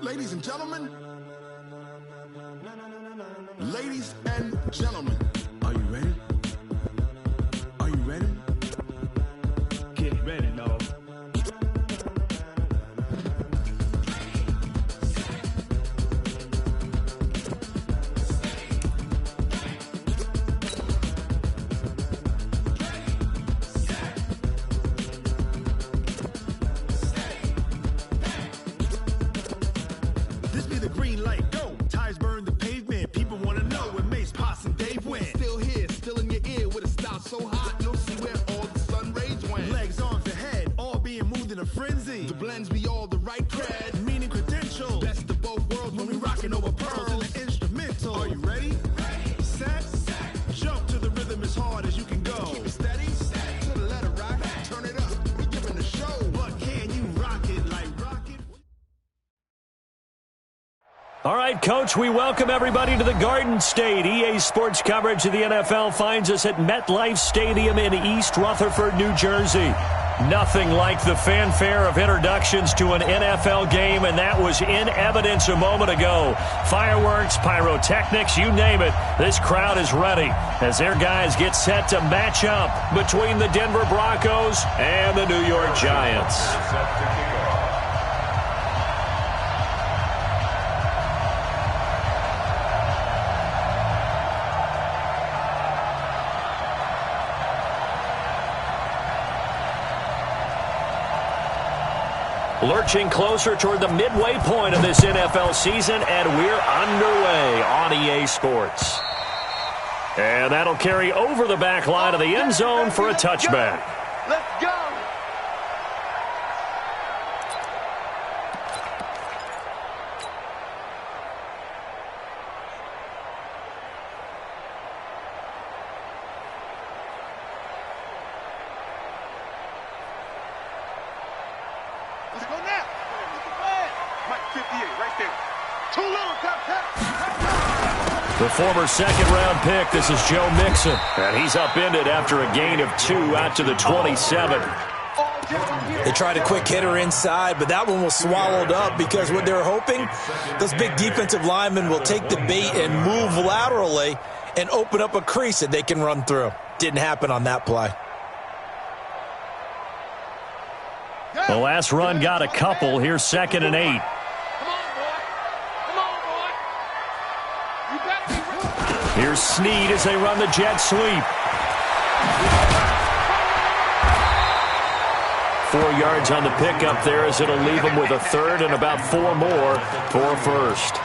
Ladies and gentlemen, ladies and gentlemen, are you ready? Are you ready? Get ready, dog. This be the green light, go. Tires burn the pavement. People want to know where Mace, Poss, and Dave went. Still here, still in your ear with a style so hot, you'll see where all the sun rays went. Legs, arms, and head, all being moved in a frenzy. The blends be all the right cred, meaning credential. Best of both worlds when we rockin' over pearls in the instrumental. Are you ready? Set, jump to the rhythm as hard as you can go. Keep it steady, to the letter rock, turn it up. We giving the show, but can you rock it like rocket? All right, Coach, we welcome everybody to the Garden State. EA Sports coverage of the NFL finds us at MetLife Stadium in East Rutherford, New Jersey. Nothing like the fanfare of introductions to an NFL game, and that was in evidence a moment ago. Fireworks, pyrotechnics, you name it. This crowd is ready as their guys get set to match up between the Denver Broncos and the New York Giants. Lurching closer toward the midway point of this NFL season, and we're underway on EA Sports. And that'll carry over the back line of the end zone for a touchback. Let's go! Let's go now. Mike 58 right there. Too little, tap. The former second-round pick, this is Joe Mixon. And he's upended after a gain of 2 out to the 27. They tried a quick hitter inside, but that one was swallowed up because what they're hoping, those big defensive linemen will take the bait and move laterally and open up a crease that they can run through. Didn't happen on that play. The last run got a couple. Here's 2nd and 8. Come on, boy. Come on, boy. You better be ready. Here's Snead as they run the jet sweep. 4 yards on the pickup there as it'll leave them with a third and about 4 more for a first.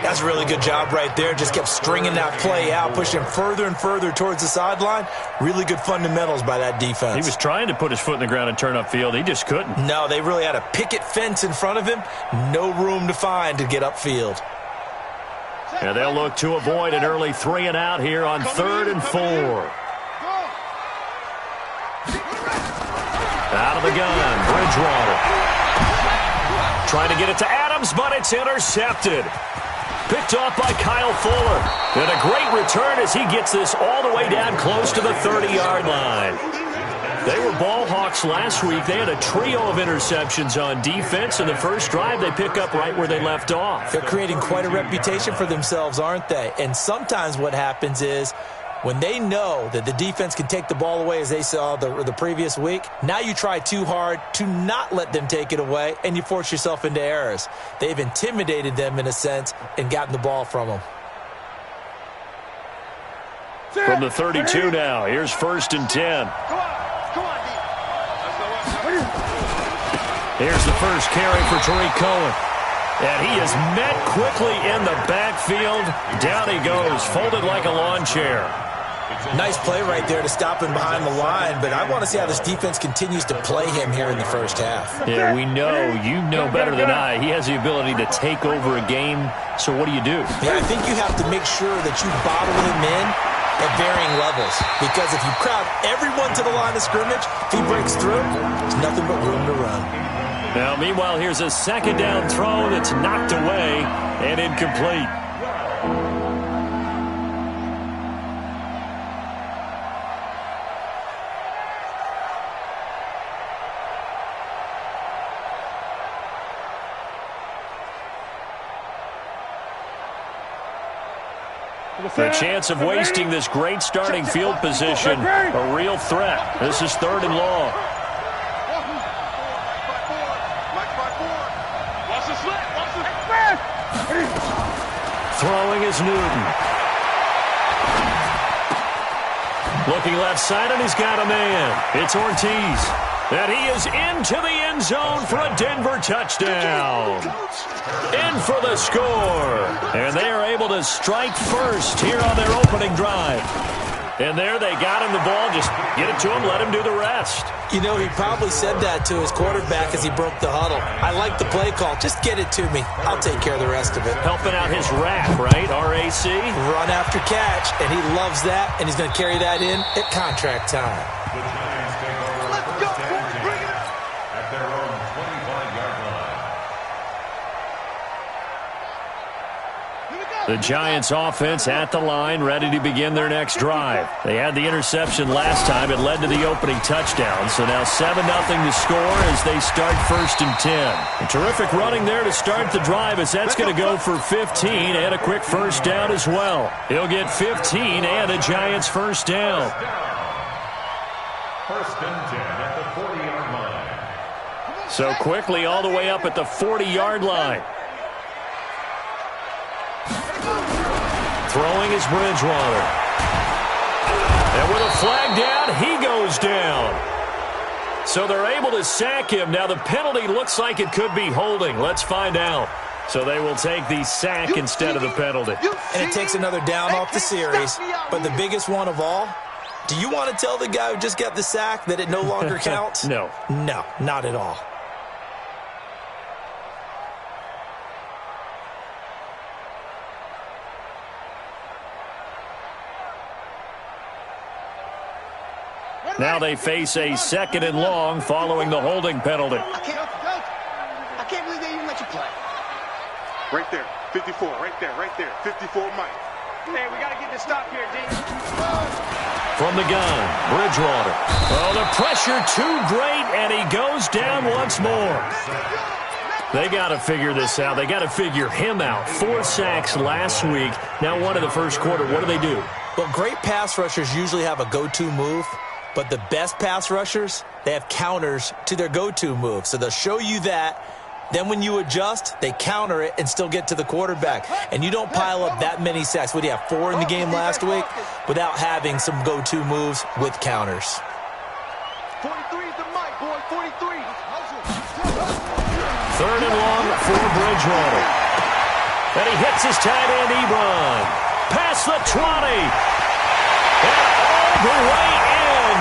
That's a really good job right there. Just kept stringing that play out, pushing further and further towards the sideline. Really good fundamentals by that defense. He was trying to put his foot in the ground and turn upfield. He just couldn't. No, they really had a picket fence in front of him. No room to find to get upfield. And they'll look to avoid an early 3 and out here on 3rd and 4. Out of the gun, Bridgewater. Trying to get it to Adams, but it's intercepted. Picked off by Kyle Fuller. And a great return as he gets this all the way down close to the 30-yard line. They were ball hawks last week. They had a trio of interceptions on defense. In the first drive, they pick up right where they left off. They're creating quite a reputation for themselves, aren't they? And sometimes what happens is when they know that the defense can take the ball away, as they saw the previous week, now you try too hard to not let them take it away, and you force yourself into errors. They've intimidated them in a sense and gotten the ball from them. From the 32 now, here's 1st and 10. Come on, D. Here's the first carry for Tariq Cohen. And he is met quickly in the backfield. Down he goes, folded like a lawn chair. Nice play right there to stop him behind the line, but I want to see how this defense continues to play him here in the first half. Yeah, we know, you know better than I, he has the ability to take over a game, so what do you do? Yeah, I think you have to make sure that you bottle him in at varying levels, because if you crowd everyone to the line of scrimmage, if he breaks through, there's nothing but room to run. Now, meanwhile, here's a 2nd down throw that's knocked away and incomplete. The chance of wasting this great starting field position, a real threat. This is 3rd and long. Throwing is Newton. Looking left side, and he's got a man. It's Ortiz. And he is into the end zone for a Denver touchdown. In for the score. And they are able to strike first here on their opening drive. And there they got him the ball. Just get it to him, let him do the rest. You know, he probably said that to his quarterback as he broke the huddle. I like the play call. Just get it to me. I'll take care of the rest of it. Helping out his RAC, right? R-A-C? Run after catch, and he loves that, and he's going to carry that in at contract time. Let's go, boys. Bring it up. At their own 25-yard line. The Giants offense at the line, ready to begin their next drive. They had the interception last time. It led to the opening touchdown. So now 7-0 to score as they start 1st and 10. A terrific running there to start the drive as that's going to go for 15 and a quick first down as well. He'll get 15 and a Giants first down. 1st and 10 at the 40-yard line. So quickly all the way up at the 40-yard line. Throwing is Bridgewater. And with a flag down, he goes down. So they're able to sack him. Now the penalty looks like it could be holding. Let's find out. So they will take the sack instead of the penalty. And it takes another down off the series. But the biggest one of all, do you want to tell the guy who just got the sack that it no longer counts? No. No, not at all. Now they face a 2nd and long following the holding penalty. I can't believe they even let you play. Right there, 54, right there, 54 Mike. Hey, we got to get this stop here, D. From the gun, Bridgewater. Oh, the pressure too great, and he goes down once more. They got to figure this out. They got to figure him out. 4 sacks last week. Now one in the first quarter. What do? Well, great pass rushers usually have a go-to move. But the best pass rushers, they have counters to their go-to move. So they'll show you that. Then when you adjust, they counter it and still get to the quarterback. And you don't pile up that many sacks. What do you have, 4 in the game last week? Without having some go-to moves with counters. 43 is the mic, boy. 43. 3rd and long for Bridgewater. And he hits his tight end, Ebron. Past the 20. And all the way in.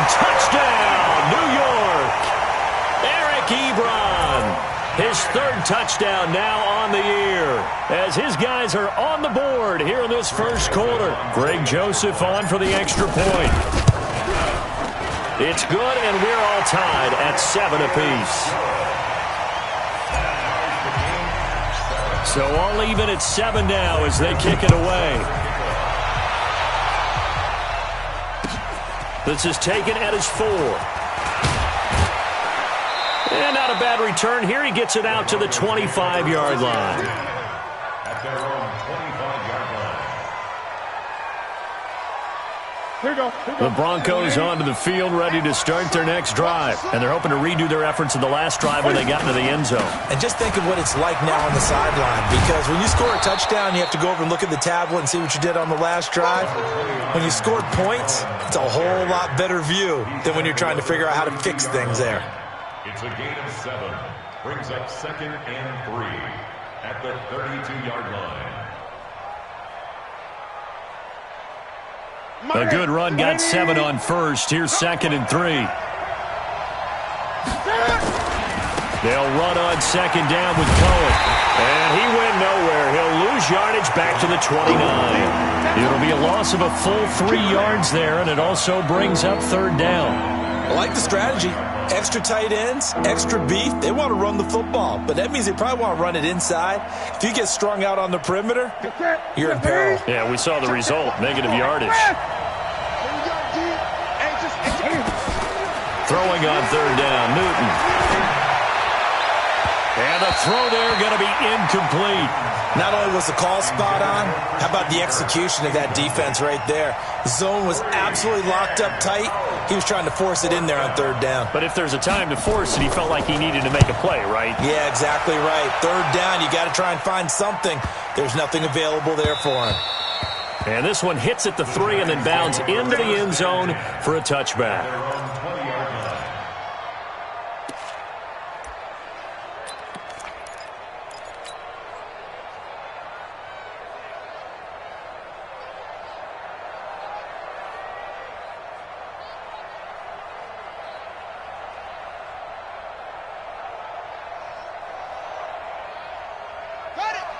Touchdown, New York. Eric Ebron. His 3rd touchdown now on the year as his guys are on the board here in this first quarter. Greg Joseph on for the extra point. It's good, and we're all tied at 7 apiece. So all even at 7 now as they kick it away. This is taken at his 4. And not a bad return here. He gets it out to the 25-yard line. At their own 25-yard line. Here we go. The Broncos onto the field, ready to start their next drive. And they're hoping to redo their efforts in the last drive when they got into the end zone. And just think of what it's like now on the sideline. Because when you score a touchdown, you have to go over and look at the tablet and see what you did on the last drive. When you scored points, it's a whole lot better view than when you're trying to figure out how to fix things there. It's a gain of 7. Brings up 2nd and 3 at the 32-yard line. A good run got 7 on first. Here's 2nd and 3. They'll run on 2nd down with Cohen. And he went nowhere. He'll lose yardage back to the 29. It'll be a loss of a full 3 yards there, and it also brings up 3rd down. I like the strategy. Extra tight ends, extra beef. They want to run the football, but that means they probably want to run it inside. If you get strung out on the perimeter, you're in peril. Yeah, we saw the result, negative yardage. Throwing on 3rd down, Newton. And the throw there going to be incomplete. Not only was the call spot on, how about the execution of that defense right there? The zone was absolutely locked up tight. He was trying to force it in there on third down. But if there's a time to force it, he felt like he needed to make a play, right? Yeah, exactly right. Third down, you got to try and find something. There's nothing available there for him. And this one hits at the 3 and then bounds into the end zone for a touchback.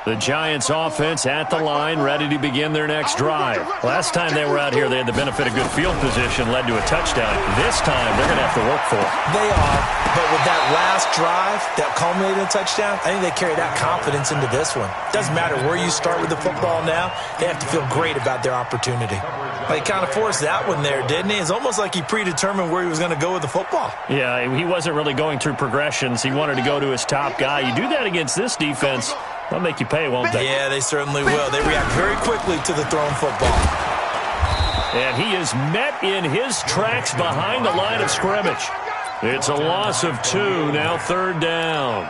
The Giants offense at the line, ready to begin their next drive. Last time they were out here, they had the benefit of good field position, led to a touchdown. This time, they're going to have to work for it. They are, but with that last drive that culminated in a touchdown, I think they carry that confidence into this one. Doesn't matter where you start with the football now, they have to feel great about their opportunity. They kind of forced that one there, didn't he? It's almost like he predetermined where he was going to go with the football. Yeah, he wasn't really going through progressions. He wanted to go to his top guy. You do that against this defense, they'll make you pay, won't they? Yeah, they certainly will. They react very quickly to the thrown football. And he is met in his tracks behind the line of scrimmage. It's a loss of 2, now third down.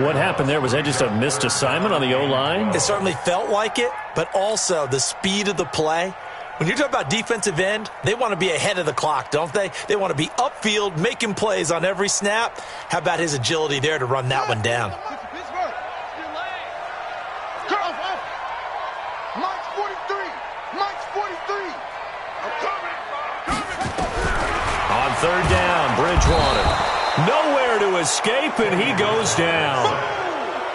What happened there? Was that just a missed assignment on the O-line? It certainly felt like it, but also the speed of the play. When you're talking about defensive end, they want to be ahead of the clock, don't they? They want to be upfield, making plays on every snap. How about his agility there to run that one down? On third down, Bridgewater. Nowhere to escape, and he goes down.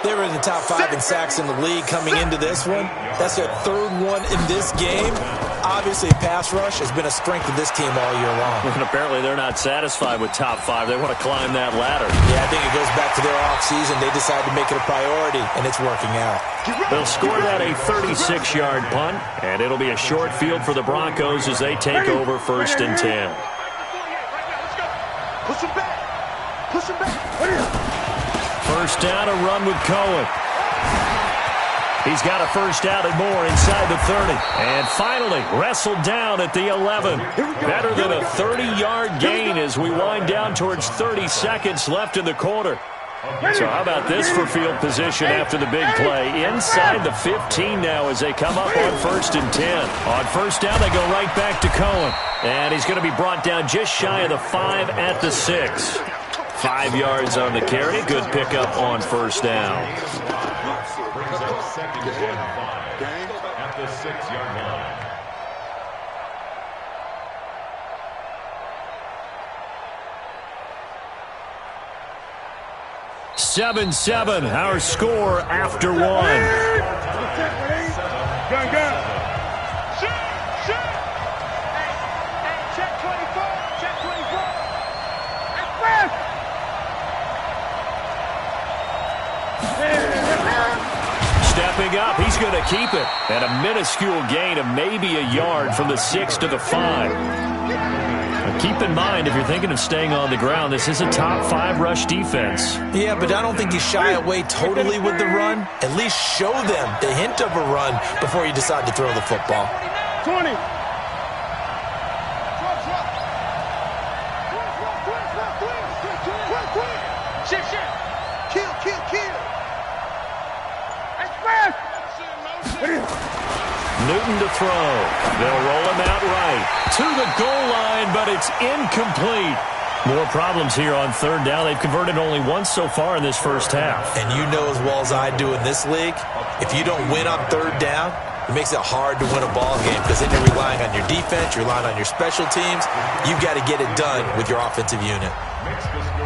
They were in the top 5 in sacks in the league coming into this one. That's their third one in this game. Obviously, pass rush has been a strength of this team all year long. And apparently they're not satisfied with top 5. They want to climb that ladder. Yeah, I think it goes back to their offseason. They decided to make it a priority, and it's working out. They'll score that a 36-yard punt, and it'll be a short field for the Broncos as they take over 1st and 10. Push him back. Push him back. First down, a run with Cohen. He's got a first down and more inside the 30. And finally, wrestled down at the 11. Better than a 30-yard gain as we wind down towards 30 seconds left in the quarter. So how about this for field position after the big play? Inside the 15 now as they come up on 1st and 10. On first down, they go right back to Cohen. And he's going to be brought down just shy of the 5 at the 6. 5 yards on the carry. Good pickup on first down. Brings up 2nd and 5 at the 6-yard line. Seven, our score after 1. Gun. Shoot. Hey, check 24. Check 24. Stepping up, he's going to keep it. And a minuscule gain of maybe a yard from the 6 to the 5. Now keep in mind, if you're thinking of staying on the ground, this is a top 5 rush defense. Yeah, but I don't think you shy away totally with the run. At least show them the hint of a run before you decide to throw the football. 20. Newton to throw. They'll roll him out right to the goal line, but it's incomplete. More problems here on third down. They've converted only once so far in this first half. And you know as well as I do in this league, if you don't win on third down, it makes it hard to win a ball game because then you're relying on your defense, you're relying on your special teams. You've got to get it done with your offensive unit.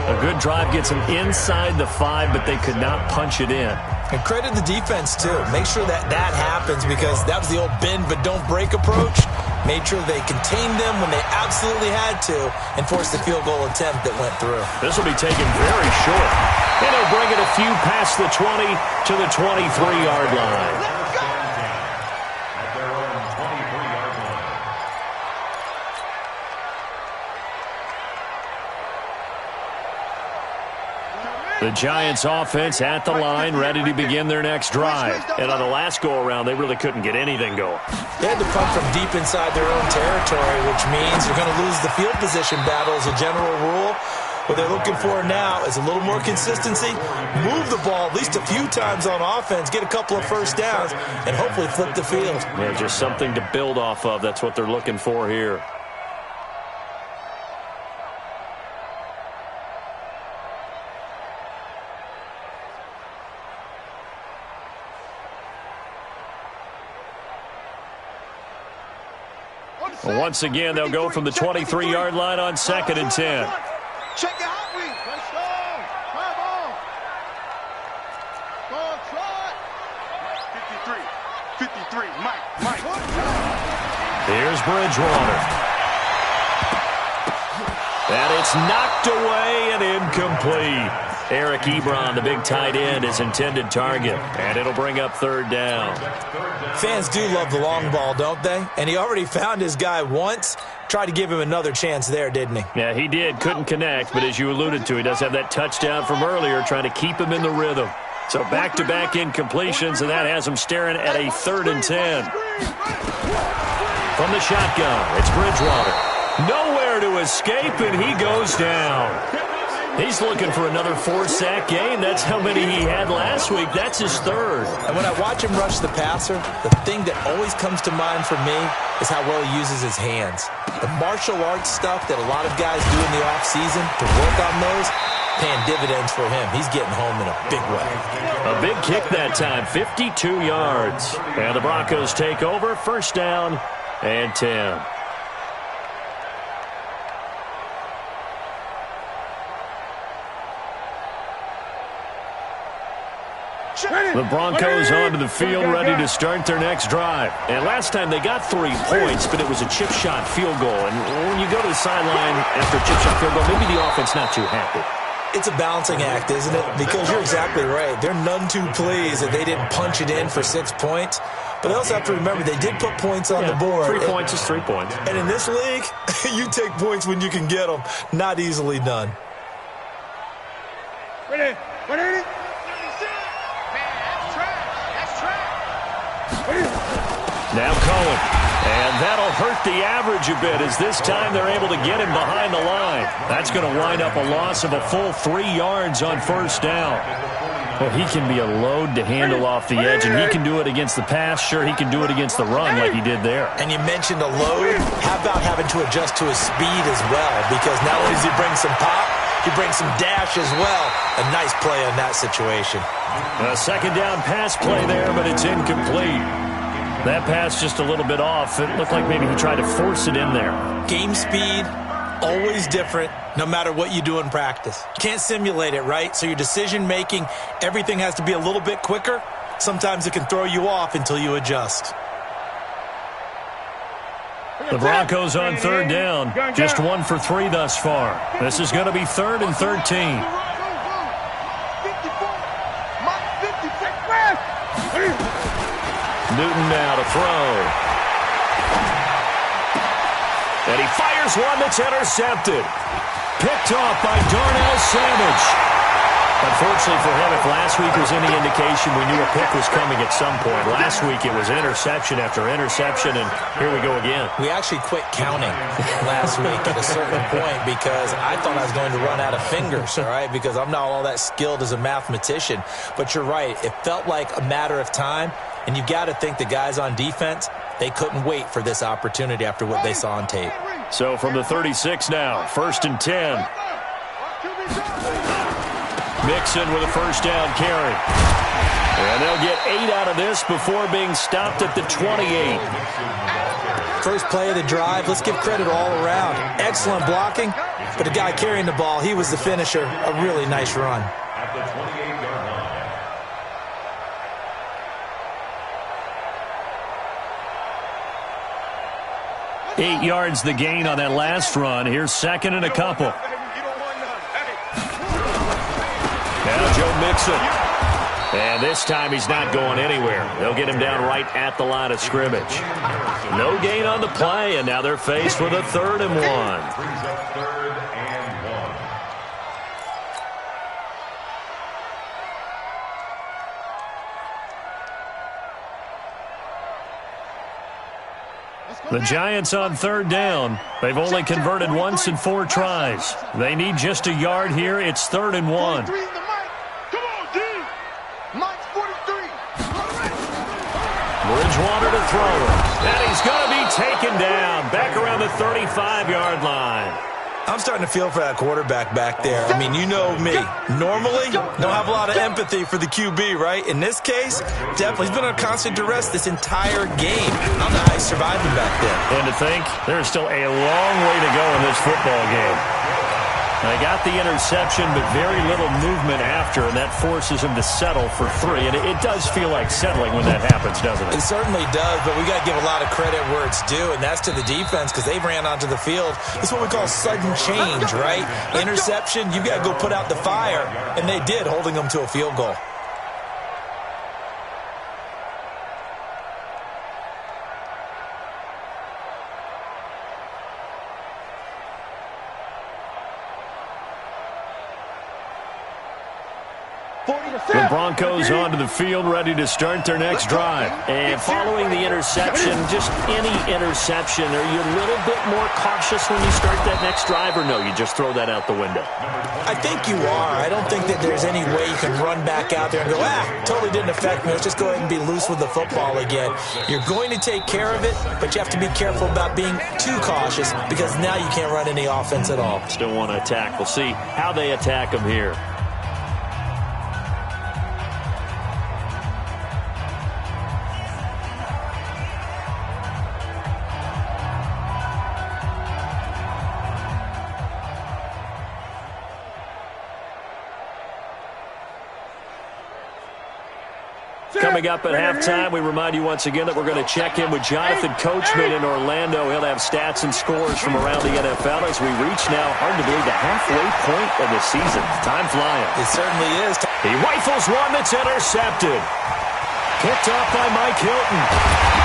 A good drive gets them inside the 5, but they could not punch it in. And credit the defense, too. Make sure that happens because that was the old bend but don't break approach. Made sure they contained them when they absolutely had to and forced the field goal attempt that went through. This will be taken very short. And he'll bring it a few past the 20 to the 23-yard line. The Giants offense at the line, ready to begin their next drive. And on the last go-around, they really couldn't get anything going. They had to punt from deep inside their own territory, which means you're going to lose the field position battle as a general rule. What they're looking for now is a little more consistency, move the ball at least a few times on offense, get a couple of first downs, and hopefully flip the field. Yeah, just something to build off of. That's what they're looking for here. Well, once again, they'll go from the 23-yard line on 2nd and 10. Check your hot read. Let's go. Come on. Go on, try. 53. Mike. Here's Bridgewater. And it's knocked away and incomplete. Eric Ebron, the big tight end, is intended target. And it'll bring up 3rd down. Fans do love the long ball, don't they? And he already found his guy once. Tried to give him another chance there, didn't he? Yeah, he did. Couldn't connect, but as you alluded to, he does have that touchdown from earlier, trying to keep him in the rhythm. So back-to-back incompletions, and that has him staring at a 3rd and 10. From the shotgun, it's Bridgewater. Nowhere to escape, and he goes down. He's looking for another 4-sack game. That's how many he had last week. That's his 3rd. And when I watch him rush the passer, the thing that always comes to mind for me is how well he uses his hands. The martial arts stuff that a lot of guys do in the offseason to work on those, paying dividends for him. He's getting home in a big way. A big kick that time, 52 yards. And the Broncos take over, 1st down and 10. The Broncos onto the field, ready to start their next drive. And last time they got 3 points, but it was a chip shot field goal. And when you go to the sideline after a chip shot field goal, maybe the offense not too happy. It's a balancing act, isn't it? Because you're exactly right. They're none too pleased that they didn't punch it in for 6 points. But they also have to remember they did put points on the board. 3 points is 3 points. And in this league, you take points when you can get them. Not easily done. Ready? Now Cohen. And that'll hurt the average a bit as this time they're able to get him behind the line. That's going to wind up a loss of a full 3 yards on 1st down. Well, he can be a load to handle off the edge, and he can do it against the pass. Sure, he can do it against the run like he did there. And you mentioned a load. How about having to adjust to his speed as well? Because not only does he bring some pop, he brings some dash as well. A nice play on that situation. A 2nd down pass play there, but it's incomplete. That pass just a little bit off. It looked like maybe he tried to force it in there. Game speed, always different, no matter what you do in practice. Can't simulate it, right? So your decision-making, everything has to be a little bit quicker. Sometimes it can throw you off until you adjust. The Broncos on 3rd down. Just 1 for 3 thus far. This is going to be 3rd and 13. Newton now to throw. And he fires one that's intercepted. Picked off by Darnell Savage. Unfortunately for him, if last week was any indication, we knew a pick was coming at some point. Last week it was interception after interception, and here we go again. We actually quit counting last week at a certain point because I thought I was going to run out of fingers, all right, because I'm not all that skilled as a mathematician. But you're right. It felt like a matter of time, and you've got to think the guys on defense, they couldn't wait for this opportunity after what they saw on tape. So from the 36 now, 1st and 10. Mixon with a 1st down carry. And they'll get 8 out of this before being stopped at the 28. First play of the drive, let's give credit all around. Excellent blocking, but the guy carrying the ball, he was the finisher. A really nice run. At the 28-yard line. 8 yards the gain on that last run. Here's 2nd and a couple. Now Joe Mixon. And this time he's not going anywhere. They'll get him down right at the line of scrimmage. No gain on the play, and now they're faced with a 3rd and 1. Brings up 3rd and 1. The Giants on third down. They've only converted once in 4 tries. They need just a yard here. It's 3rd and 1. Come on, D. Mike's 43. Bridgewater to throw it. And he's going to be taken down. Back around the 35-yard line. I'm starting to feel for that quarterback back there. I mean, you know me. Normally, don't have a lot of empathy for the QB, right? In this case, definitely. He's been on constant duress this entire game. I don't know how he survived him back there. And to think, there's still a long way to go in this football game. They got the interception, but very little movement after, and that forces him to settle for 3. And it does feel like settling when that happens, doesn't it? It certainly does, but we got to give a lot of credit where it's due, and that's to the defense because they ran onto the field. It's what we call sudden change, right? Interception, you got to go put out the fire, and they did, holding them to a field goal. The Broncos onto the field, ready to start their next drive. And following the interception, just any interception, are you a little bit more cautious when you start that next drive, or no, you just throw that out the window? I think you are. I don't think that there's any way you can run back out there and go, totally didn't affect me. Let's just go ahead and be loose with the football again. You're going to take care of it, but you have to be careful about being too cautious because now you can't run any offense at all. Still want to attack. We'll see how they attack them here. Coming up at halftime, we remind you once again that we're going to check in with Jonathan Coachman in Orlando. He'll have stats and scores from around the NFL as we reach now, hard to believe, the halfway point of the season. Time flying. It certainly is. He rifles one that's intercepted. Picked off by Mike Hilton.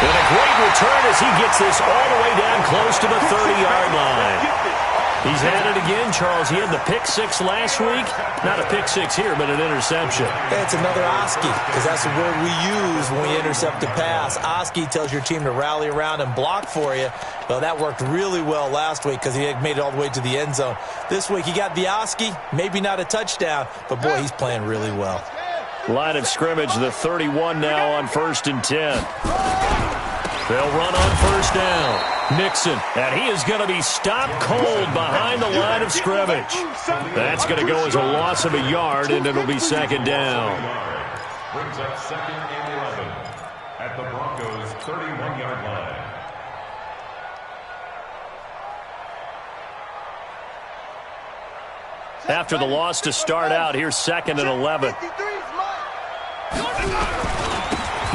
And a great return as he gets this all the way down close to the 30-yard line. He's had it again, Charles. He had the pick 6 last week. Not a pick 6 here, but an interception. Yeah, it's another Oski, because that's the word we use when we intercept a pass. Oski tells your team to rally around and block for you. Well, that worked really well last week because he had made it all the way to the end zone. This week, he got the Oski, maybe not a touchdown, but boy, he's playing really well. Line of scrimmage, the 31 now on 1st and 10. They'll run on 1st down. Nixon, and he is going to be stopped cold behind the line of scrimmage. That's going to go as a loss of a yard, and it'll be 2nd down. Brings up 2nd and 11 at the Broncos' 31-yard line. After the loss to start out, here's 2nd and 11.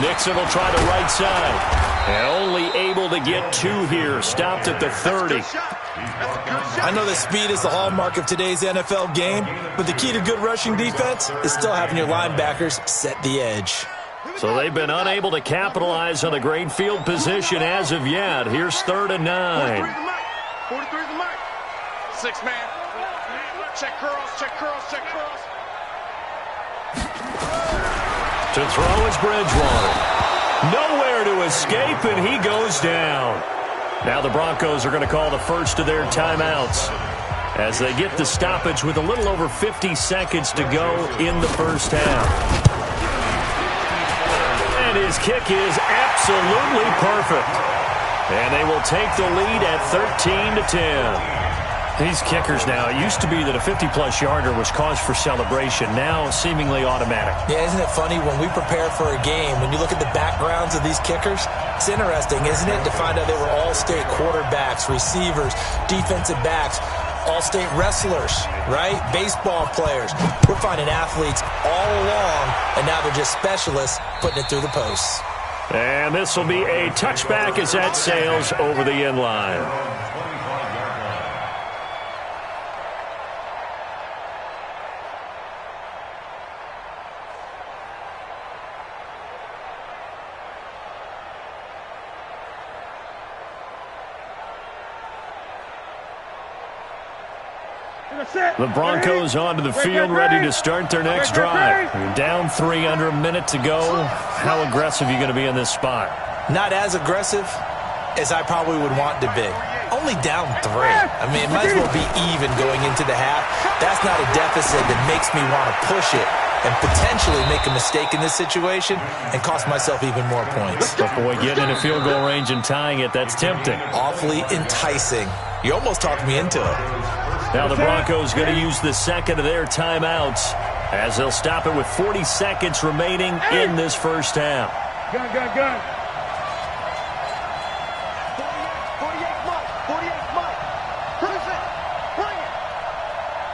Nixon will try the right side. And only able to get 2 here. Stopped at the 30. I know that speed is the hallmark of today's NFL game, but the key to good rushing defense is still having your linebackers set the edge. So they've been unable to capitalize on the great field position as of yet. Here's 3rd and 9. 43's the mic. 6 man. Check curls, check curls, check curls. To throw is Bridgewater. Nowhere to escape, and he goes down. Now the Broncos are going to call the first of their timeouts as they get the stoppage with a little over 50 seconds to go in the first half. And his kick is absolutely perfect. And they will take the lead at 13-10. These kickers now, it used to be that a 50-plus yarder was cause for celebration. Now, seemingly automatic. Yeah, isn't it funny when we prepare for a game, when you look at the backgrounds of these kickers, it's interesting, isn't it, to find out they were all-state quarterbacks, receivers, defensive backs, all-state wrestlers, right? Baseball players. We're finding athletes all along, and now they're just specialists putting it through the posts. And this will be a touchback as that sails over the end line. The Broncos onto the field, ready to start their next drive. You're down 3, under a minute to go. How aggressive are you going to be in this spot? Not as aggressive, as I probably would want to be. Only down 3. I mean, it might as well be even going into the half. That's not a deficit that makes me want to push it and potentially make a mistake in this situation and cost myself even more points. But boy, getting in a field goal range and tying it, that's tempting. Awfully enticing. You almost talked me into it. Now the Broncos going to use the second of their timeouts as they'll stop it with 40 seconds remaining in this first half. Gun. 48 Mike. Bring it.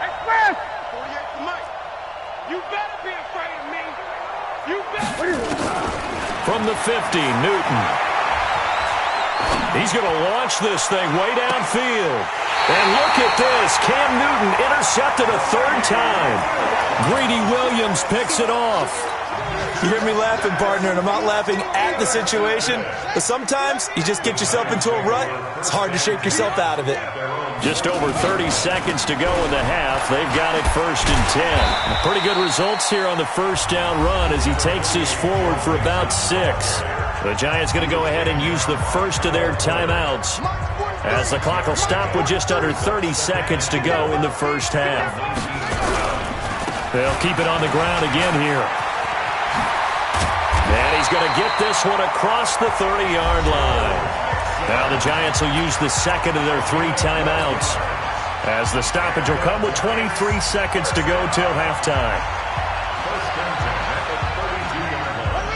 Express! 48 to Mike. You better be afraid of me. You better. From the 50, Newton. He's going to launch this thing way downfield. And look at this. Cam Newton intercepted a 3rd time. Greedy Williams picks it off. You hear me laughing, partner, and I'm not laughing at the situation, but sometimes you just get yourself into a rut. It's hard to shake yourself out of it. Just over 30 seconds to go in the half. They've got it 1st and 10. Pretty good results here on the first down run as he takes this forward for about 6. The Giants going to go ahead and use the first of their timeouts as the clock will stop with just under 30 seconds to go in the first half. They'll keep it on the ground again here. And he's going to get this one across the 30-yard line. Now the Giants will use the second of their 3 timeouts as the stoppage will come with 23 seconds to go till halftime.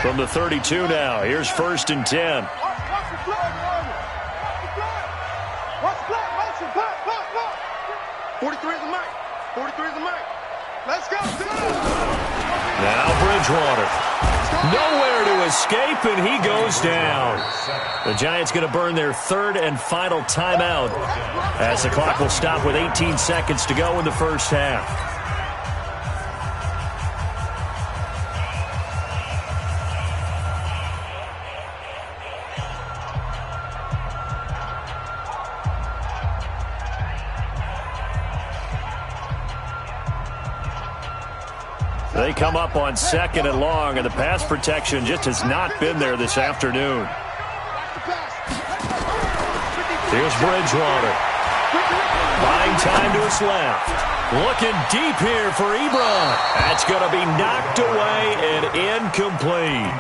From the 32 now, here's 1st and 10. 43 is the Mike. 43 is the Mike. Let's go. Now Bridgewater. Nowhere to escape, and he goes down. The Giants going to burn their 3rd and final timeout as the clock will stop with 18 seconds to go in the first half. They come up on 2nd and long, and the pass protection just has not been there this afternoon. Here's Bridgewater. Buying time to his left. Looking deep here for Ebron. That's going to be knocked away and incomplete.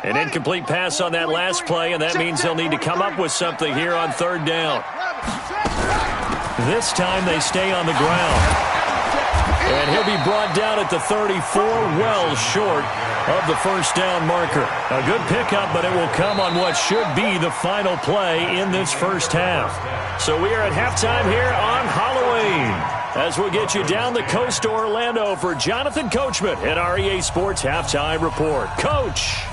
An incomplete pass on that last play, and that means they'll need to come up with something here on 3rd down. This time they stay on the ground. And he'll be brought down at the 34, well short of the first down marker. A good pickup, but it will come on what should be the final play in this first half. So we are at halftime here on Halloween, as we'll get you down the coast to Orlando for Jonathan Coachman at our EA Sports Halftime Report. Coach.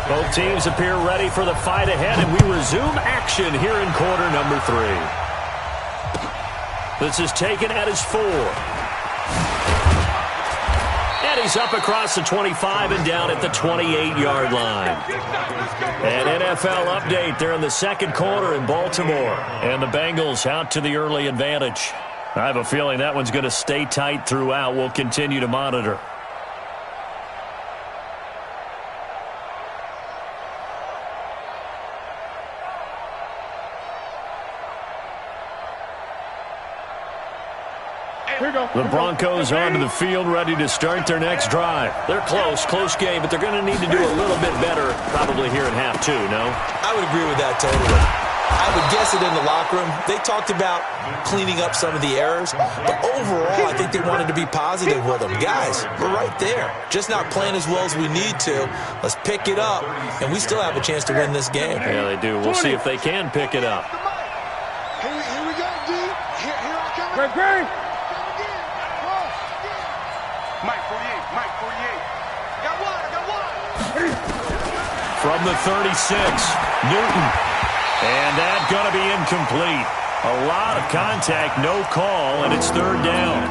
Both teams appear ready for the fight ahead, and we resume action here in quarter number 3. This is taken at his 4. And he's up across the 25 and down at the 28-yard line. An NFL update there in the 2nd quarter in Baltimore. And the Bengals out to the early advantage. I have a feeling that one's going to stay tight throughout. We'll continue to monitor. The Broncos onto the field, ready to start their next drive. They're close game, but they're going to need to do a little bit better probably here in half 2, no? I would agree with that totally. I would guess it in the locker room. They talked about cleaning up some of the errors, but overall, I think they wanted to be positive with them. Guys, we're right there. Just not playing as well as we need to. Let's pick it up, and we still have a chance to win this game. Yeah, they do. We'll see if they can pick it up. Here we go, D. Here I come. Great. Mike 48. Got one. From the 36, Newton. And that's going to be incomplete. A lot of contact, no call, and it's 3rd down.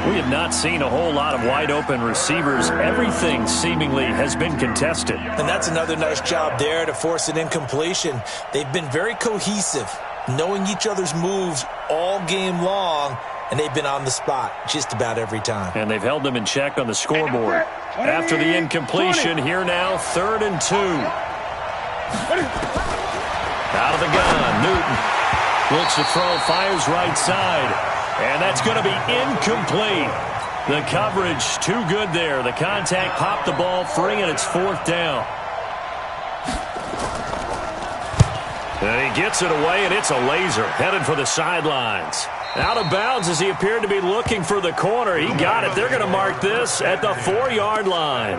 We have not seen a whole lot of wide-open receivers. Everything seemingly has been contested. And that's another nice job there to force an incompletion. They've been very cohesive, knowing each other's moves all game long, and they've been on the spot just about every time. And they've held them in check on the scoreboard. After the incompletion, here now, 3rd and 2. Out of the gun, Newton looks to throw, fires right side. And that's going to be incomplete. The coverage too good there. The contact popped the ball free, and it's 4th down. And he gets it away, and it's a laser headed for the sidelines. Out of bounds as he appeared to be looking for the corner. He got it. They're going to mark this at the 4-yard line.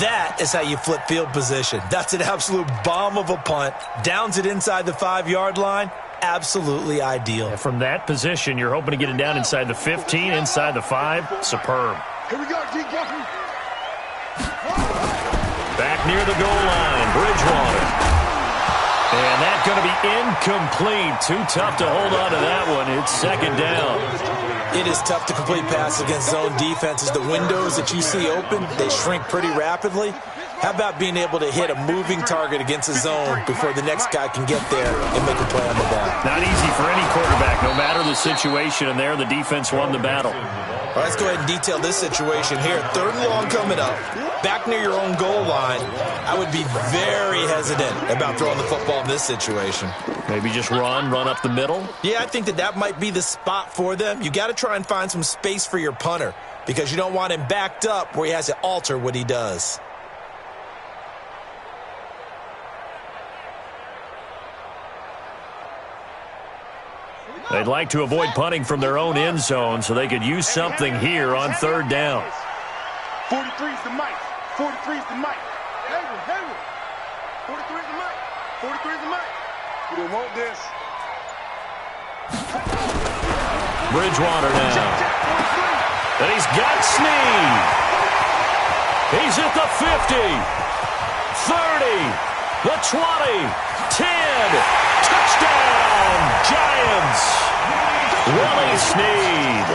That is how you flip field position. That's an absolute bomb of a punt. Downs it inside the 5-yard line. Absolutely ideal. And from that position, you're hoping to get it down inside the 15, inside the 5. Superb. Here we go, G. Back near the goal line, Bridgewater. And that's going to be incomplete. Too tough to hold on to that one. It's 2nd down. It is tough to complete passes against zone defenses. The windows that you see open, they shrink pretty rapidly. How about being able to hit a moving target against a zone before the next guy can get there and make a play on the ball? Not easy for any quarterback, no matter the situation, and there the defense won the battle. Well, let's go ahead and detail this situation here. 3rd and long coming up, back near your own goal line. I would be very hesitant about throwing the football in this situation. Maybe just run up the middle? Yeah, I think that might be the spot for them. You got to try and find some space for your punter because you don't want him backed up where he has to alter what he does. They'd like to avoid punting from their own end zone so they could use something here on 3rd down. 43's the mic. 43's the mic. Hayward. 43's the mic. 43's the mic. You don't want this. Bridgewater now. And he's got Snead. He's at the 50. 30. The 20. 10. Touchdown, Giants. Willie Snead,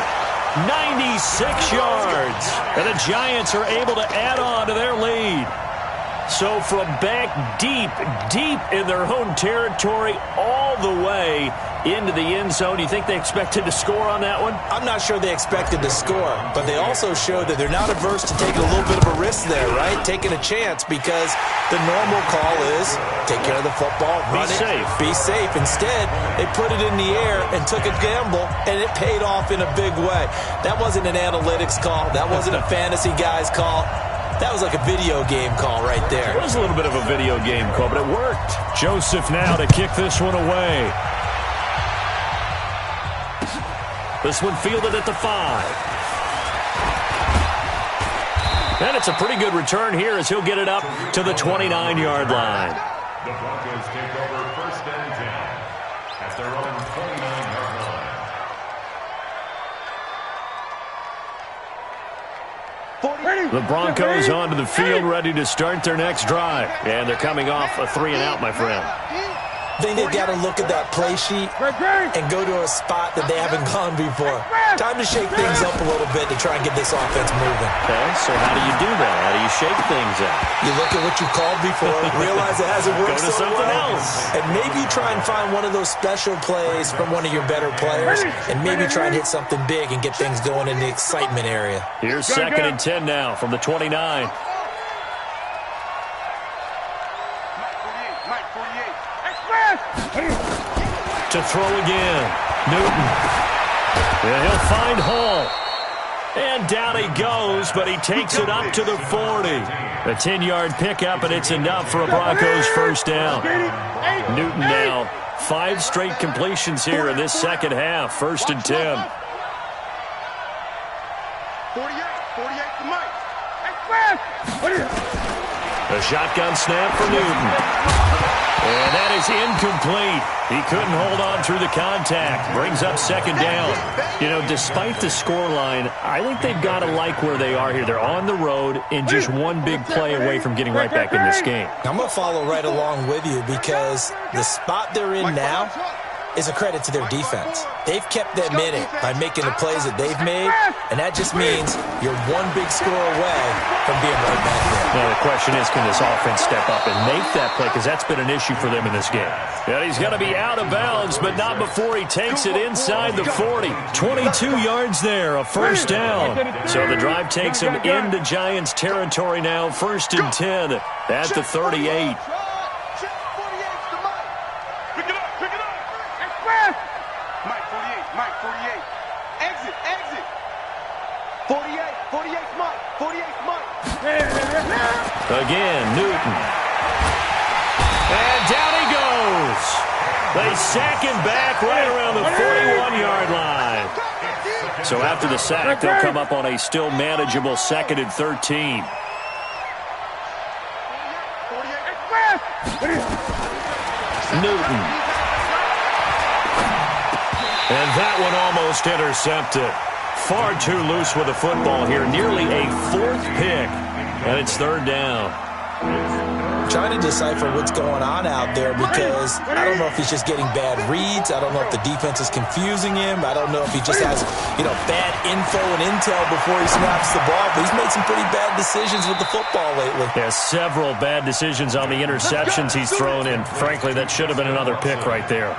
96 yards. And the Giants are able to add on to their lead. So from back deep in their own territory all the way into the end zone, do you think they expected to score on that one? I'm not sure they expected to score, but they also showed that they're not averse to taking a little bit of a risk there, right? Taking a chance because the normal call is take care of the football, run it, be safe. Instead, they put it in the air and took a gamble, and it paid off in a big way. That wasn't an analytics call. That wasn't a fantasy guy's call. That was like a video game call right there. It was a little bit of a video game call, but it worked. Joseph now to kick this one away. This one fielded at the 5. And it's a pretty good return here as he'll get it up to the 29-yard line. The Broncos take over 1st and 10 at their own 29-yard line. The Broncos onto the field, ready to start their next drive. And they're coming off a 3-and-out, my friend. I think they've got to look at that play sheet and go to a spot that they haven't gone before. Time to shake things up a little bit to try and get this offense moving. Okay, so how do you do that? How do you shake things up? You look at what you called before, realize it hasn't worked Go to so something well, else. and maybe try and find one of those special plays from one of your better players, and maybe try and hit something big and get things going in the excitement area. Here's 2nd and 10 now from the 29. To throw again. Newton. And he'll find Hall. And down he goes, but he takes it up to the 40. A 10-yard pickup, and it's enough for a Broncos 1st down. Newton now 5 straight completions here in this second half. 1st and 10. 48 to Mike. A shotgun snap for Newton. And that is incomplete. He couldn't hold on through the contact. Brings up 2nd down. You know, despite the scoreline, I think they've got to like where they are here. They're on the road and just one big play away from getting right back in this game. I'm going to follow right along with you because the spot they're in now, is a credit to their defense. They've kept them in it by making the plays that they've made, and that just means you're one big score away from being right back there. Now the question is, can this offense step up and make that play? Because that's been an issue for them in this game. And he's going to be out of bounds, but not before he takes it inside the 40. 22 yards there, a first down. So the drive takes him into Giants territory now, 1st and 10 at the 38. Again, Newton. And down he goes. They sack him back right around the 41-yard line. So after the sack, they'll come up on a still manageable 2nd and 13. Newton. And that one almost intercepted. Far too loose with the football here. Nearly a 4th pick. And it's 3rd down. I'm trying to decipher what's going on out there because I don't know if he's just getting bad reads. I don't know if the defense is confusing him. I don't know if he just has, bad info and intel before he snaps the ball. But he's made some pretty bad decisions with the football lately. Yeah, several bad decisions on the interceptions he's thrown in. Frankly, that should have been another pick right there.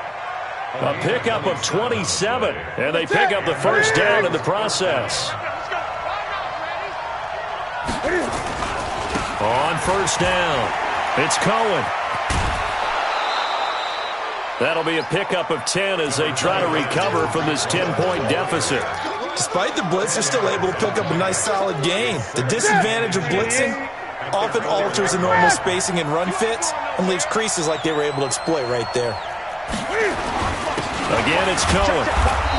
A pickup of 27, and they pick up the first down in the process. On first down, it's Cohen. That'll be a pickup of 10 as they try to recover from this 10-point deficit. Despite the blitz, they're still able to pick up a nice solid gain. The disadvantage of blitzing often alters the normal spacing and run fits and leaves creases like they were able to exploit right there. Again, it's Cohen.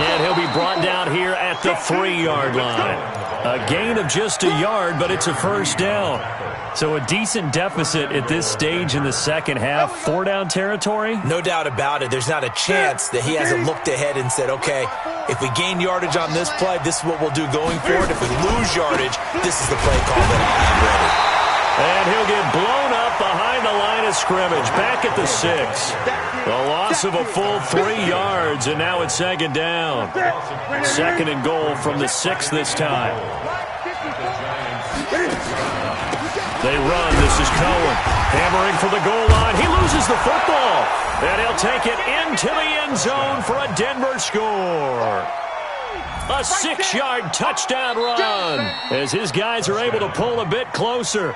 And he'll be brought down here at the 3-yard line. A gain of just a yard, but it's a first down. So a decent deficit at this stage in the second half. 4-down territory? No doubt about it. There's not a chance that he hasn't looked ahead and said, okay, if we gain yardage on this play, this is what we'll do going forward. If we lose yardage, this is the play call that I'll have ready. And he'll get blown up behind the line of scrimmage, back at the 6. The loss of a full 3 yards, and now it's 2nd down. 2nd and goal from the 6 this time. They run. This is Cohen. Hammering for the goal line. He loses the football. And he'll take it into the end zone for a Denver score. A 6-yard touchdown run as his guys are able to pull a bit closer.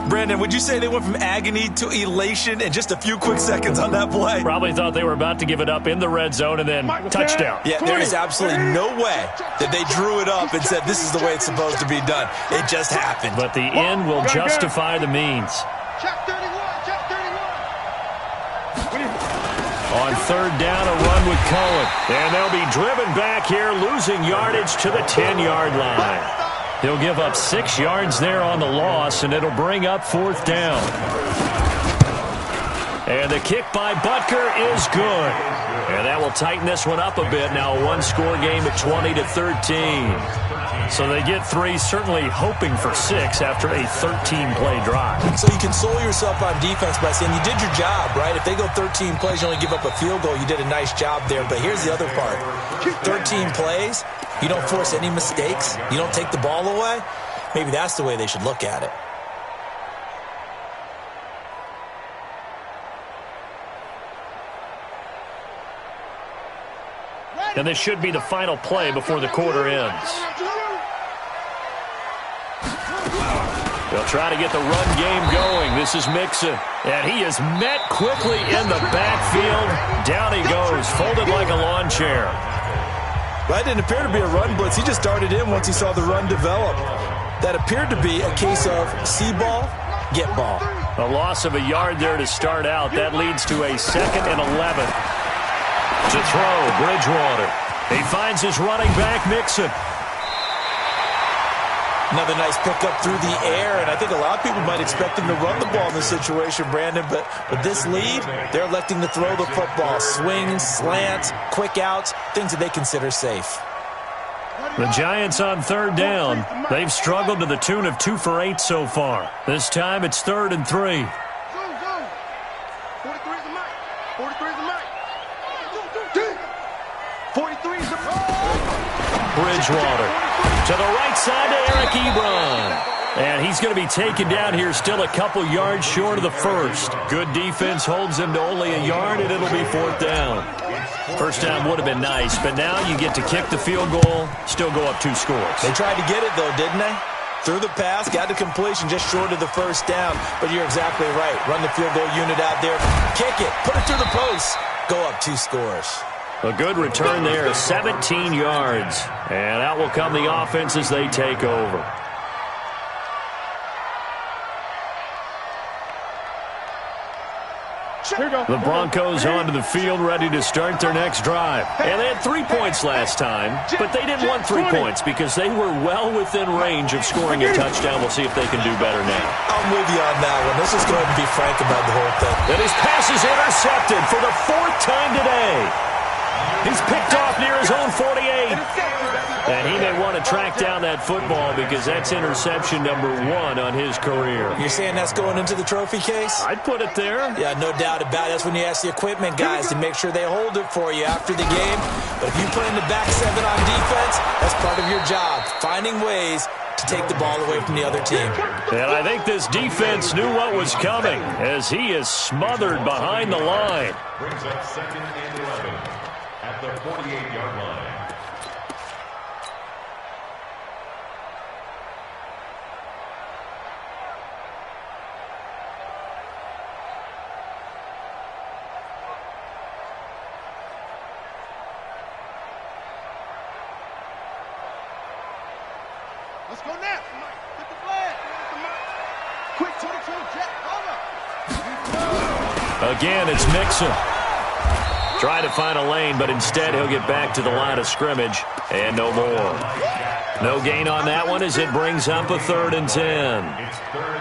Brandon, would you say they went from agony to elation in just a few quick seconds on that play? Probably thought they were about to give it up in the red zone and then touchdown. Yeah, there is absolutely no way that they drew it up and said this is the way it's supposed to be done. It just happened. But the end will justify the means. On 3rd down, a run with Cohen. And they'll be driven back here, losing yardage to the 10-yard line. He'll give up 6 yards there on the loss, and it'll bring up 4th down. And the kick by Butker is good. And that will tighten this one up a bit. Now a one-score game at 20-13. So they get 3, certainly hoping for 6 after a 13-play drive. So you console yourself on defense by saying you did your job, right? If they go 13 plays, you only give up a field goal, you did a nice job there. But here's the other part. 13 plays, you don't force any mistakes, you don't take the ball away. Maybe that's the way they should look at it. And this should be the final play before the quarter ends. They'll try to get the run game going. This is Mixon. And he is met quickly in the backfield. Down he goes, folded like a lawn chair. That didn't appear to be a run blitz. He just darted in once he saw the run develop. That appeared to be a case of see ball, get ball. A loss of a yard there to start out. That leads to a 2nd and 11. To throw, Bridgewater. He finds his running back, Mixon. Another nice pickup through the air, and I think a lot of people might expect him to run the ball in this situation, Brandon, but with this lead, they're electing to throw the football. Swings, slants, quick outs, things that they consider safe. The Giants on 3rd down. They've struggled to the tune of 2 for 8 so far. This time it's 3rd and 3. 43's the mic. 43's the Bridgewater to the right side to Eric Ebron. And he's going to be taken down here, still a couple yards short of the first. Good defense holds him to only a yard, and it'll be 4th down. First down would have been nice, but now you get to kick the field goal, still go up 2 scores. They tried to get it, though, didn't they? Threw the pass, got the completion just short of the first down. But you're exactly right. Run the field goal unit out there. Kick it. Put it through the post. Go up 2 scores. A good return there, 17 yards. And out will come the offense as they take over. The Broncos onto the field, ready to start their next drive. And they had 3 points last time, but they didn't want 3 points because they were well within range of scoring a touchdown. We'll see if they can do better now. I'm with you on that one. Let's just go ahead and be frank about the whole thing. And his pass is intercepted for the 4th time today. He's picked off near his own 48. And he may want to track down that football because that's interception number 1 on his career. You're saying that's going into the trophy case? I'd put it there. Yeah, no doubt about it. That's when you ask the equipment guys to make sure they hold it for you after the game. But if you play in the back 7 on defense, that's part of your job, finding ways to take the ball away from the other team. And I think this defense knew what was coming as he is smothered behind the line. Brings up 2nd and 11 at the 48-yard line. Let's go now. Get the flag. Quick 22, Jet. Again, it's Mixon. Try to find a lane, but instead he'll get back to the line of scrimmage, and no more. No gain on that one as it brings up a 3rd and 10.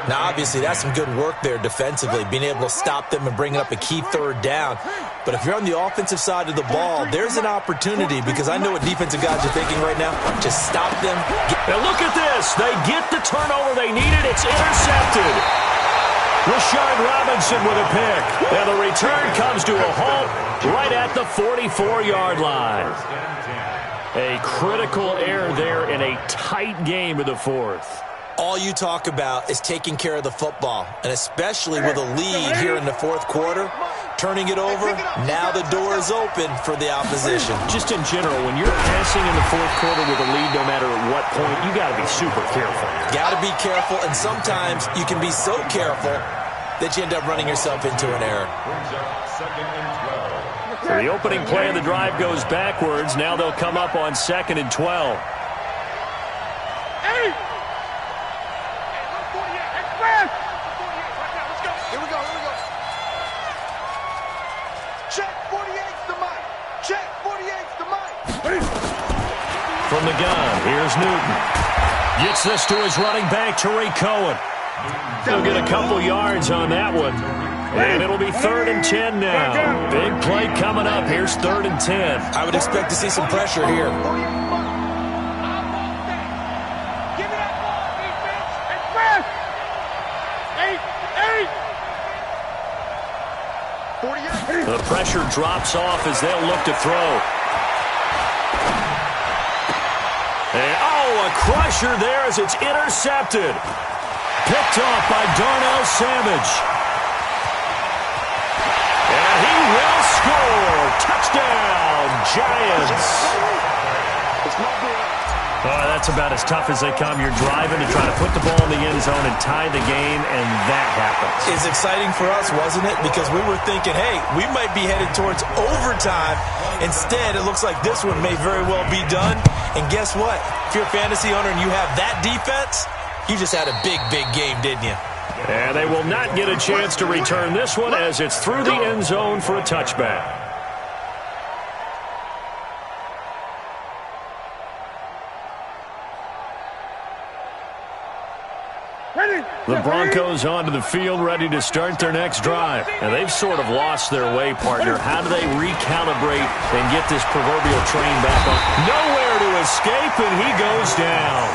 Now, obviously, that's some good work there defensively, being able to stop them and bringing up a key 3rd down. But if you're on the offensive side of the ball, there's an opportunity because I know what defensive guys are thinking right now. Just stop them. Now look at this. They get the turnover they needed. It's intercepted. Rashard Robinson with a pick. And the return comes to a halt right at the 44-yard line. A critical error there in a tight game of the 4th. All you talk about is taking care of the football, and especially with a lead here in the 4th quarter, turning it over, now the door is open for the opposition. Just in general, when you're passing in the 4th quarter with a lead, no matter at what point, you got to be super careful. Got to be careful, and sometimes you can be so careful that you end up running yourself into an error. So the opening play of the drive goes backwards. Now they'll come up on 2nd and 12. From the gun, here's Newton. Gets this to his running back, Tariq Cohen. He'll get a couple yards on that one. And it'll be 3rd and 10 now. Big play coming up. Here's 3rd and 10. I would expect to see some pressure here. The pressure drops off as they'll look to throw. And, a crusher there as it's intercepted. Picked off by Darnell Savage. And he will score. Touchdown, Giants. That's about as tough as they come. You're driving to try to put the ball in the end zone and tie the game, and that happens. It's exciting for us, wasn't it? Because we were thinking, hey, we might be headed towards overtime. Instead, it looks like this one may very well be done. And guess what? If you're a fantasy owner and you have that defense, you just had a big, big game, didn't you? And they will not get a chance to return this one as it's through the end zone for a touchback. The Broncos onto the field, ready to start their next drive. And they've sort of lost their way, partner. How do they recalibrate and get this proverbial train back on? Nowhere to escape, and he goes down.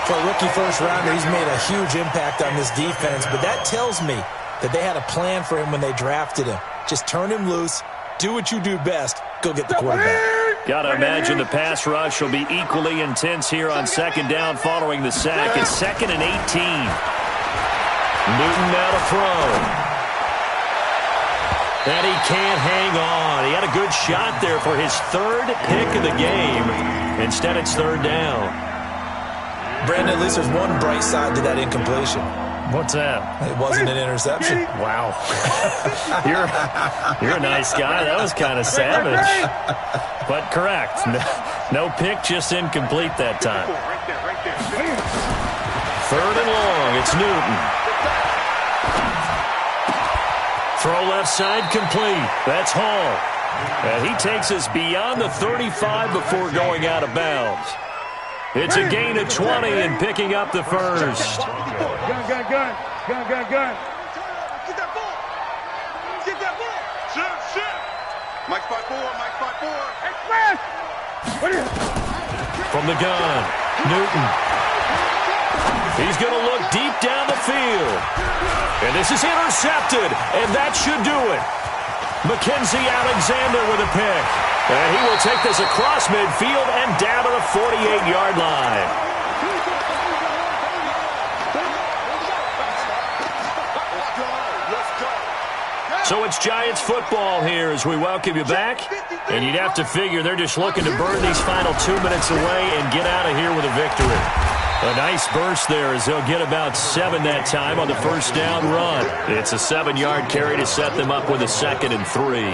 For a rookie first-rounder, he's made a huge impact on this defense, but that tells me that they had a plan for him when they drafted him. Just turn him loose. Do what you do best. Go get the quarterback. Got to imagine the pass rush will be equally intense here on second down following the sack. It's 2nd and 18. Newton now to throw. And he can't hang on. He had a good shot there for his 3rd pick of the game. Instead, it's 3rd down. Brandon, at least there's one bright side to that incompletion. What's that? It wasn't an interception. Wow. You're a nice guy. That was kind of savage. But correct. No pick, just incomplete that time. 3rd and long. It's Newton. Throw left side complete. That's Hall. And he takes us beyond the 35 before going out of bounds. It's a gain of 20 and picking up the first. Gun. Get that ball. Get that ball. Shit. Mike 5-4. Express. From the gun, Newton. He's going to look deep down the field. And this is intercepted, and that should do it. Mackenzie Alexander with a pick. And he will take this across midfield and down to the 48-yard line. So it's Giants football here as we welcome you back. And you'd have to figure they're just looking to burn these final 2 minutes away and get out of here with a victory. A nice burst there as they'll get about 7 that time on the first down run. It's a 7-yard carry to set them up with a 2nd and 3.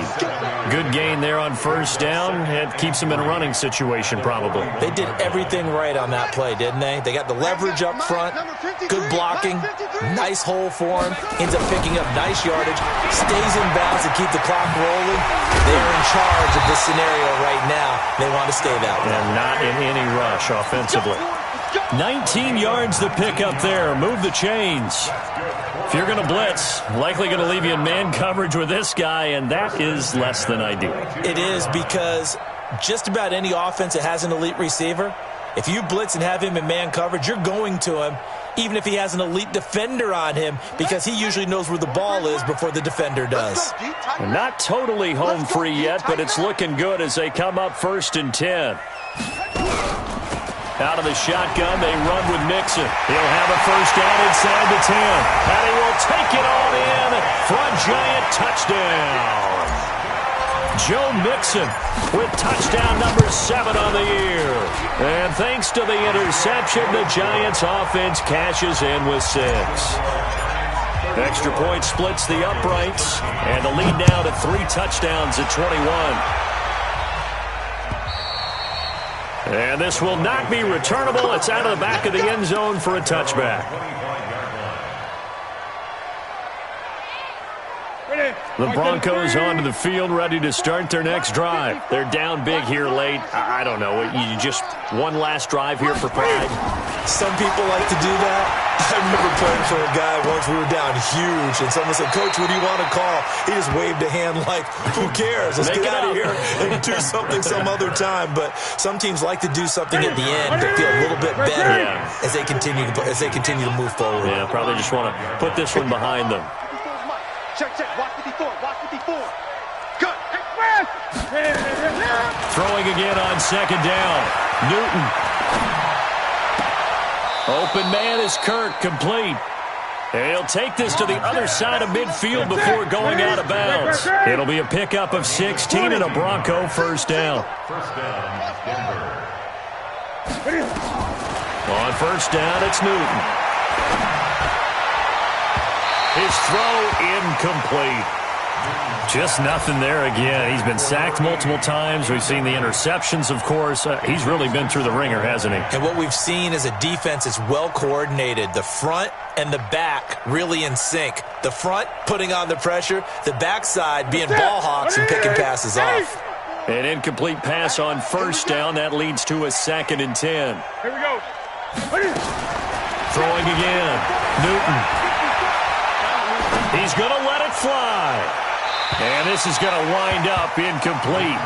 Good gain there on first down. It keeps them in a running situation probably. They did everything right on that play, didn't they? They got the leverage up front, good blocking, nice hole for him, ends up picking up nice yardage, stays in bounds to keep the clock rolling. They're in charge of this scenario right now. They want to stay that way. And not in any rush offensively. 19 yards the pick up there. Move the chains. If you're going to blitz, likely going to leave you in man coverage with this guy, and that is less than ideal. It is, because just about any offense that has an elite receiver, if you blitz and have him in man coverage, you're going to him, even if he has an elite defender on him, because he usually knows where the ball is before the defender does. Not totally home free yet, but it's looking good as they come up 1st and 10. Out of the shotgun, they run with Mixon. He'll have a first down inside the 10. And he will take it all in for a Giant touchdown. Joe Mixon with touchdown number 7 on the year. And thanks to the interception, the Giants offense cashes in with 6. Extra point splits the uprights, and the lead now to 3 touchdowns at 21. And this will not be returnable. It's out of the back of the end zone for a touchback. The Broncos onto the field, ready to start their next drive. They're down big here late. I don't know. You just one last drive here for pride? Some people like to do that. I remember playing for a guy once. We were down huge, and someone said, "Coach, what do you want to call?" He just waved a hand like, "Who cares? Let's get out of here and do something some other time." But some teams like to do something at the end to feel a little bit better as they continue to move forward. Yeah, probably just want to put this one behind them. Check. Watch 54. Good. Express. Throwing again on 2nd down. Newton. Open man is Kirk, complete. And he'll take this to the other side of midfield before going out of bounds. It'll be a pickup of 16 and a Bronco first down. On first down, it's Newton. His throw incomplete. Just nothing there again. He's been sacked multiple times. We've seen the interceptions, of course. He's really been through the ringer, hasn't he? And what we've seen is a defense that's well coordinated. The front and the back really in sync. The front putting on the pressure. The backside being ball hawks and picking passes off. An incomplete pass on first down. That leads to a 2nd and 10. Here we go. Throwing again. Newton. He's going to let it fly. And this is going to wind up incomplete.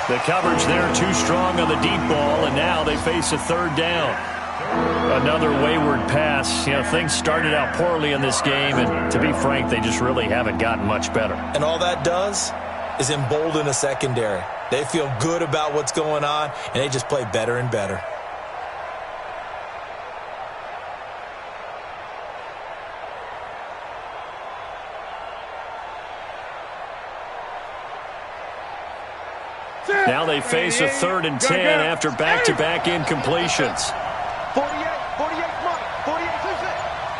The coverage there too strong on the deep ball, and now they face a 3rd down. Another wayward pass. You know, things started out poorly in this game, and to be frank, they just really haven't gotten much better. And all that does is embolden a secondary. They feel good about what's going on, and they just play better and better. Now they face a 3rd and 10 after back-to-back incompletions. 48 Mike. 48 is it.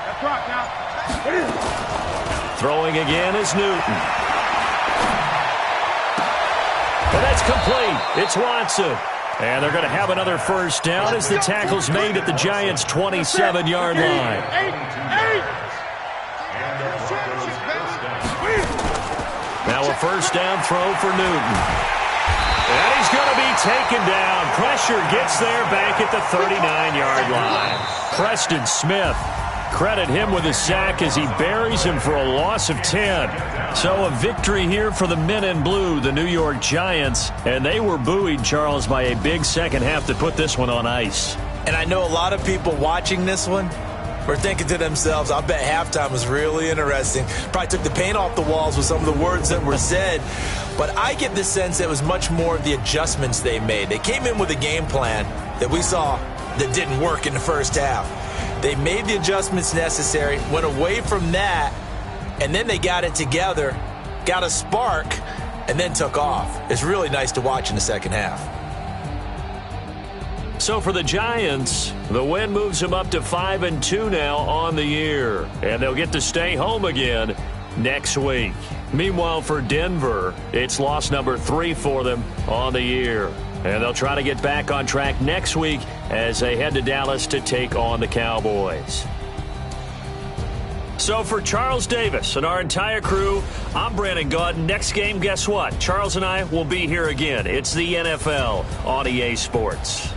That's right now. Throwing again is Newton. And that's complete. It's Watson. And they're going to have another first down as the tackle's made at the Giants' 27-yard line. Now a first down throw for Newton. And he's going to be taken down. Pressure gets there back at the 39-yard line. Preston Smith, credit him with a sack as he buries him for a loss of 10. So a victory here for the men in blue, the New York Giants. And they were buoyed, Charles, by a big second half to put this one on ice. And I know a lot of people watching this one were thinking to themselves, I bet halftime was really interesting. Probably took the paint off the walls with some of the words that were said. But I get the sense that it was much more of the adjustments they made. They came in with a game plan that we saw that didn't work in the first half. They made the adjustments necessary, went away from that, and then they got it together, got a spark, and then took off. It's really nice to watch in the second half. So for the Giants, the win moves them up to 5-2 now on the year. And they'll get to stay home again next week. Meanwhile, for Denver, it's loss number 3 for them on the year. And they'll try to get back on track next week as they head to Dallas to take on the Cowboys. So for Charles Davis and our entire crew, I'm Brandon Gaudin. Next game, guess what? Charles and I will be here again. It's the NFL on EA Sports.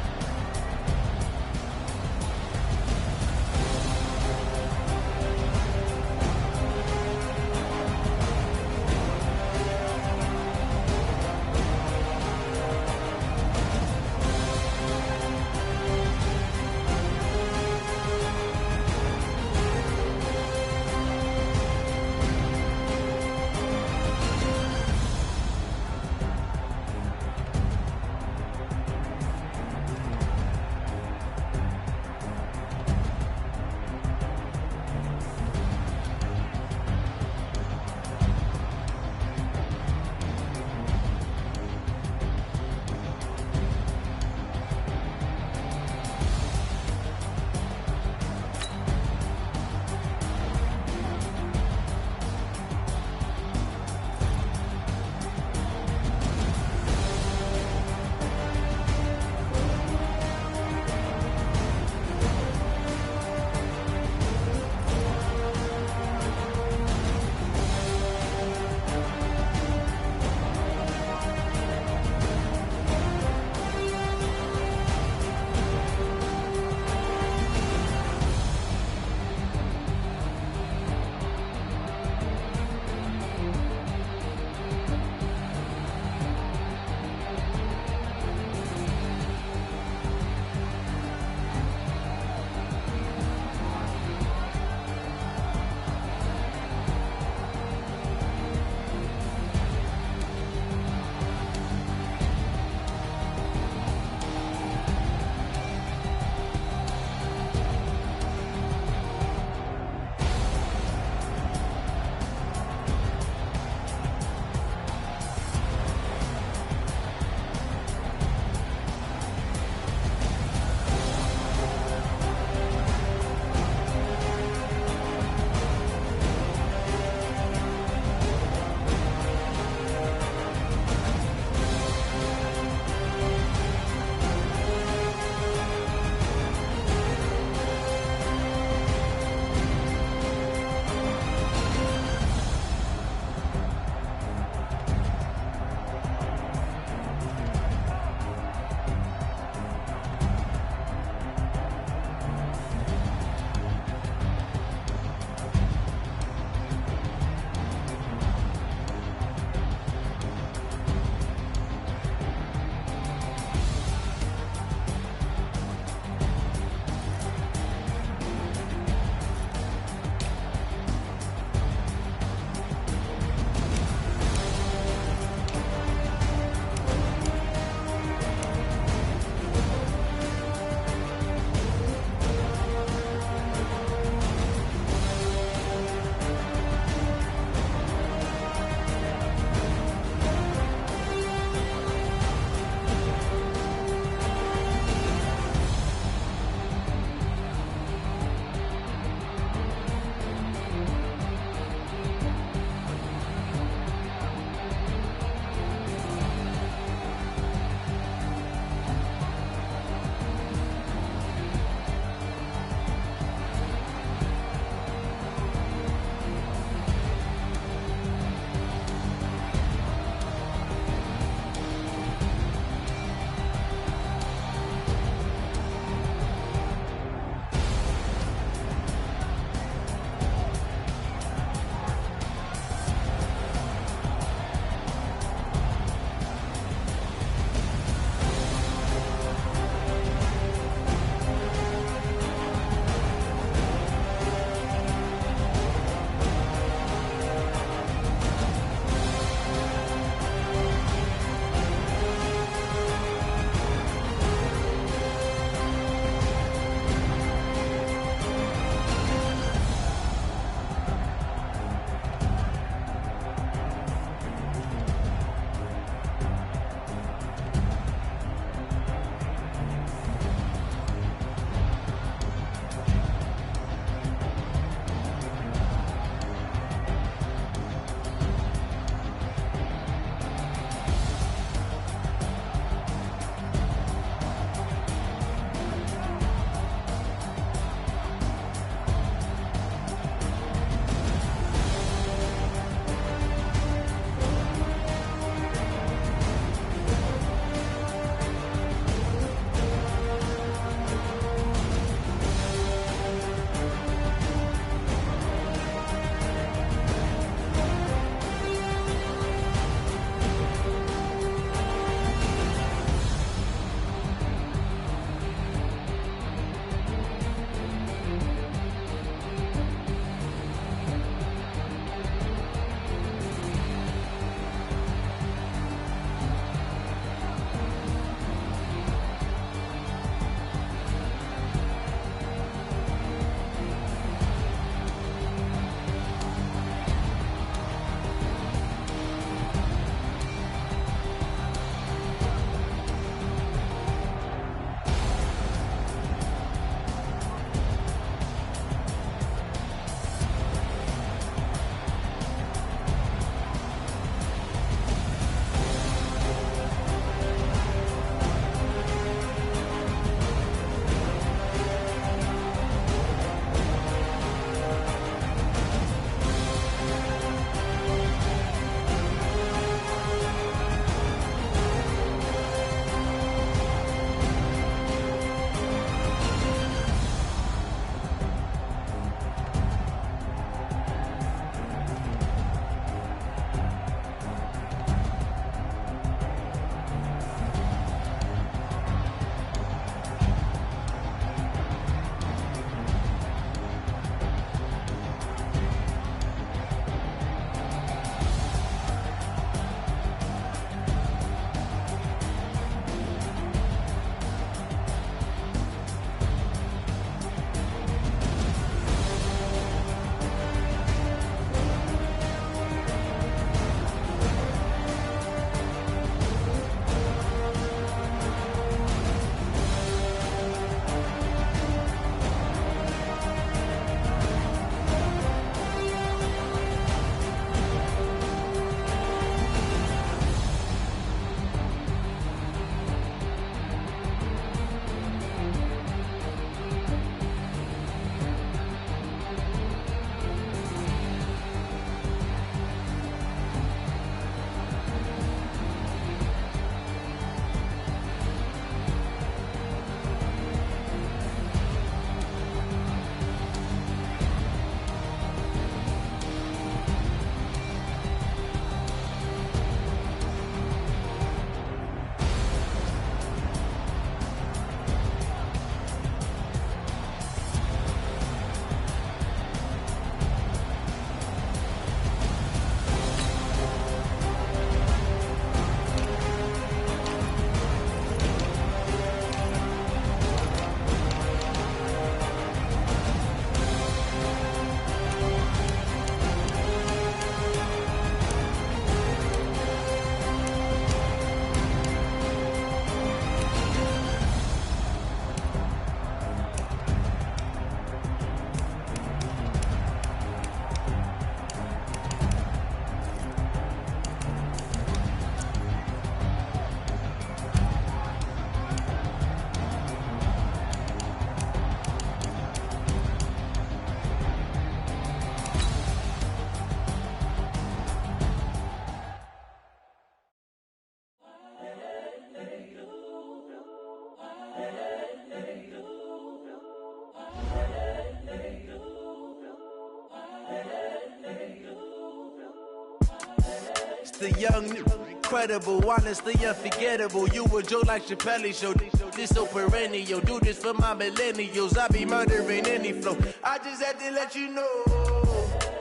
the young, incredible, honestly unforgettable. You a joke like Chappelle Show. This so perennial. Do this for my millennials. I be murdering any flow. I just had to let you know.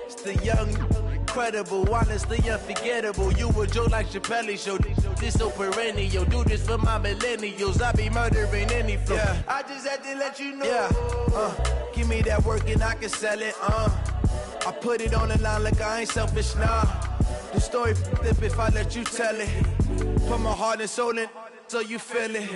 It's the young, incredible, honestly unforgettable. You a joke like Chappelle Show. This so perennial. Do this for my millennials. I be murdering any flow. Yeah. I just had to let you know. Yeah. Give me that work and I can sell it. I put it on the line like I ain't selfish, nah. The story flip if I let you tell it. Put my heart and soul in so you feel it.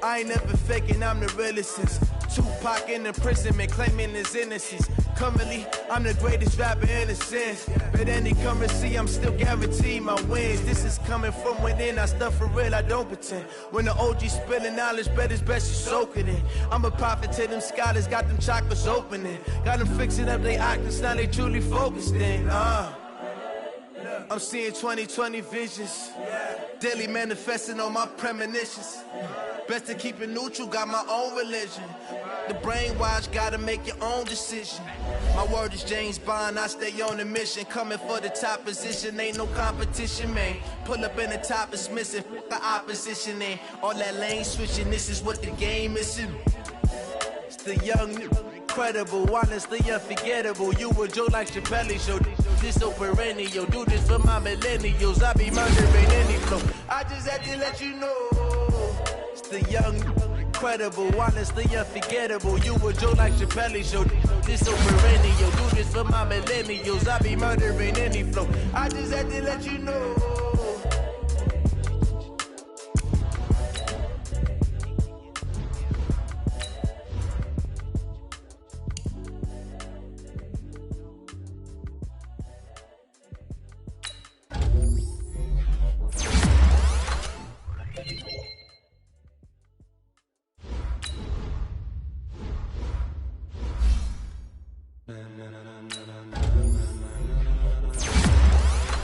I ain't never faking, I'm the realest since Tupac in imprisonment, claiming his innocence. Currently, I'm the greatest rapper in a sense. But any currency, I'm still guaranteed my wins. This is coming from within, I stuff for real, I don't pretend. When the OG spilling knowledge, bet it's best you soak it in. I'm a prophet to them scholars, got them chakras opening. Got them fixing up they octaves, now they truly focused in. I'm seeing 2020 visions, daily manifesting on my premonitions. Best to keep it neutral, got my own religion. The brainwash, gotta make your own decision. My word is James Bond, I stay on a mission. Coming for the top position, ain't no competition, man. Pull up in the top, it's missing, the opposition, ain't all that lane switching, this is what the game is. It's the young, incredible, honestly unforgettable. You a joke like Chappelle Show. This so perennial. Do this for my millennials. I be murdering any flow. I just had to let you know. It's the young, incredible, honestly unforgettable. You a joke like Chappelle Show. This so perennial. Do this for my millennials. I be murdering any flow. I just had to let you know.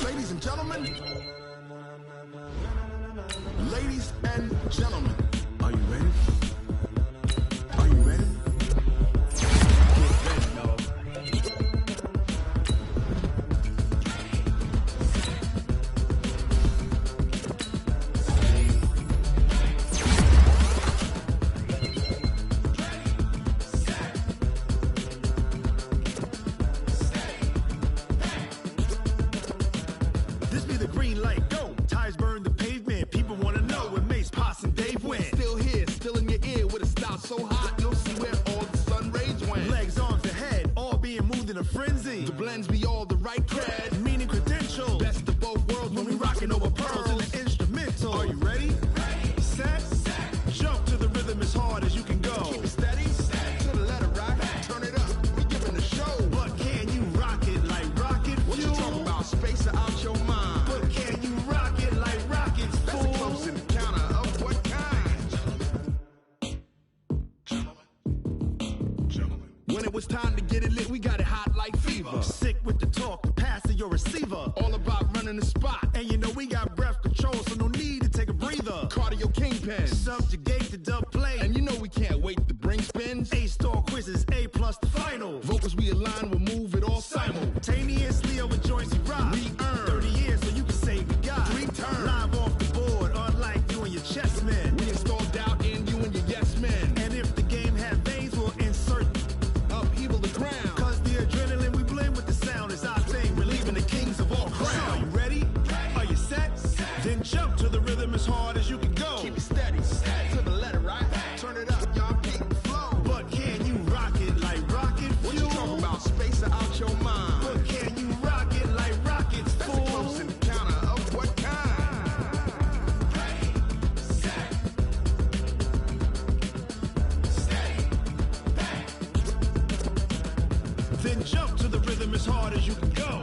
Ladies and gentlemen, ladies and gentlemen, are you ready? Are you ready? Get ready, dog. This be the green light, go. Tires burn the pavement. People wanna know when Mace, Poss, and Dave went. Still here, still in your ear with a style so hot, you'll see where all the sun rays went. Legs, arms, and head, all being moved in a frenzy. The blends be all the right cred, meaning credentials. Best of both worlds when we rockin' over pearls in the instrumental. Are you ready? Ready. Set. Jump to the rhythm as hard as you can go. Keep it steady. To the letter right. Turn it up. We giving the show. But can you rock it like rocket fuel? What you talking about? Space or out your mind? But can you rock it like rockets, fool? That's a close encounter of what kind? Gentlemen. When it was time to get it lit, we got it hot like fever. Sick with the talk, the pass to your receiver. All about running the spot. And you know we got breath control, so no need to take a breather. Cardio kingpin. Subjugate the dub play. And you know we can't wait to bring spins. A-star quizzes, A+ the final. Vocals we align, we'll move it all simultaneously over joints we rock. We earn 30 years so you can say we got 3 turns. Live off the board, unlike you and your chess men. We install doubt in you and your yes men. And if the game had veins, we'll insert upheaval the ground. Cause the adrenaline we blend with the sound is our thing. Relieving the kings of all crowns. So are you ready? Are you set? Then jump to the rhythm as hard as you can go. Keep it steady. To the letter right. Turn it up, y'all keep the flow. But can you rock it like rocket fuel? What you talking about? Space or out your mind? But can you rock it like rockets, fool? That's a close encounter of what kind? Ready, set, steady, back. Then jump to the rhythm as hard as you can go.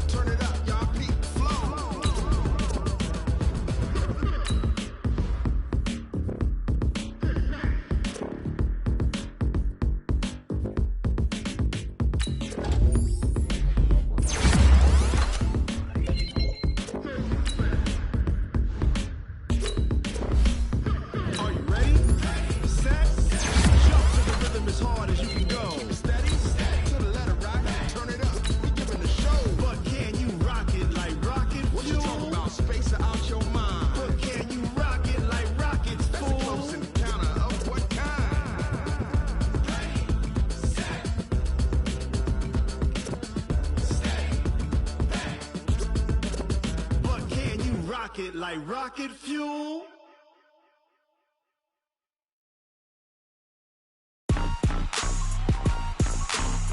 Turn it up, y'all keep the flow. Are you ready? Set. Jump to the rhythm as hard as you can go. Keep it steady. To the it like rocket fuel.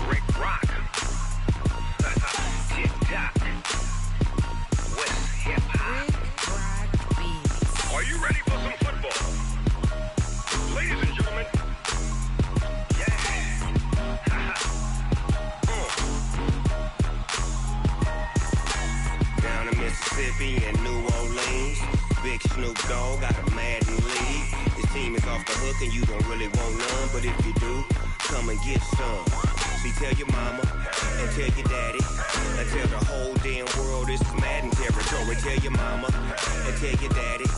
Rick Rock. Tick-tock. West hip-hop. Are you ready for some football? Ladies and gentlemen. Yeah. Down in Mississippi and New Orleans, Big Snoop Dogg got a Madden lead. His team is off the hook and you don't really want none, but if you do, come and get some. See, tell your mama and tell your daddy and tell the whole damn world this is Madden territory. Tell your mama and tell your daddy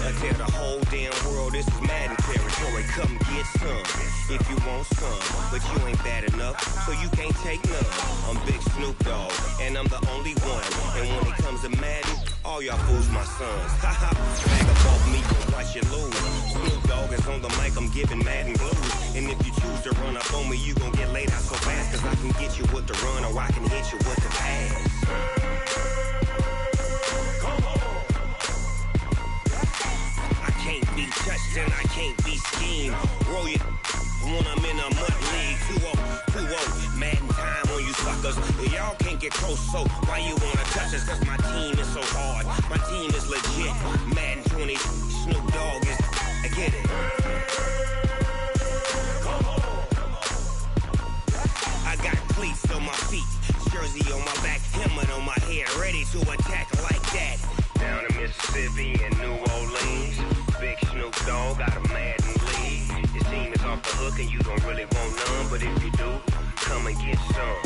and tell the whole damn world this is Madden territory. Come get some if you want some, but you ain't bad enough, so you can't take none. I'm Big Snoop Dogg and I'm the only one, and when it comes to Madden, all y'all fools my sons. Haha, bag up off me and watch you lose. Snoop Dogg is on the mic, I'm giving Madden blues, and if you choose to run up on me, you gon' get laid out so fast, cause I can get you with the run or I can hit you with the pass. I can't be touched and I can't be schemed. Roll you when I'm in a mud league. 2-0, Madden time on you suckers. Y'all can't get close, so why you wanna touch us? Cause my team is so hard, my team is legit. Madden 20, Snoop Dogg is, I get it. I got cleats on my feet, jersey on my back, helmet on my head, ready to attack like that. Down in Mississippi and New Orleans, Big Snoop Dogg got a Madden lead. His team is off the hook and you don't really want none, but if you do, come and get some.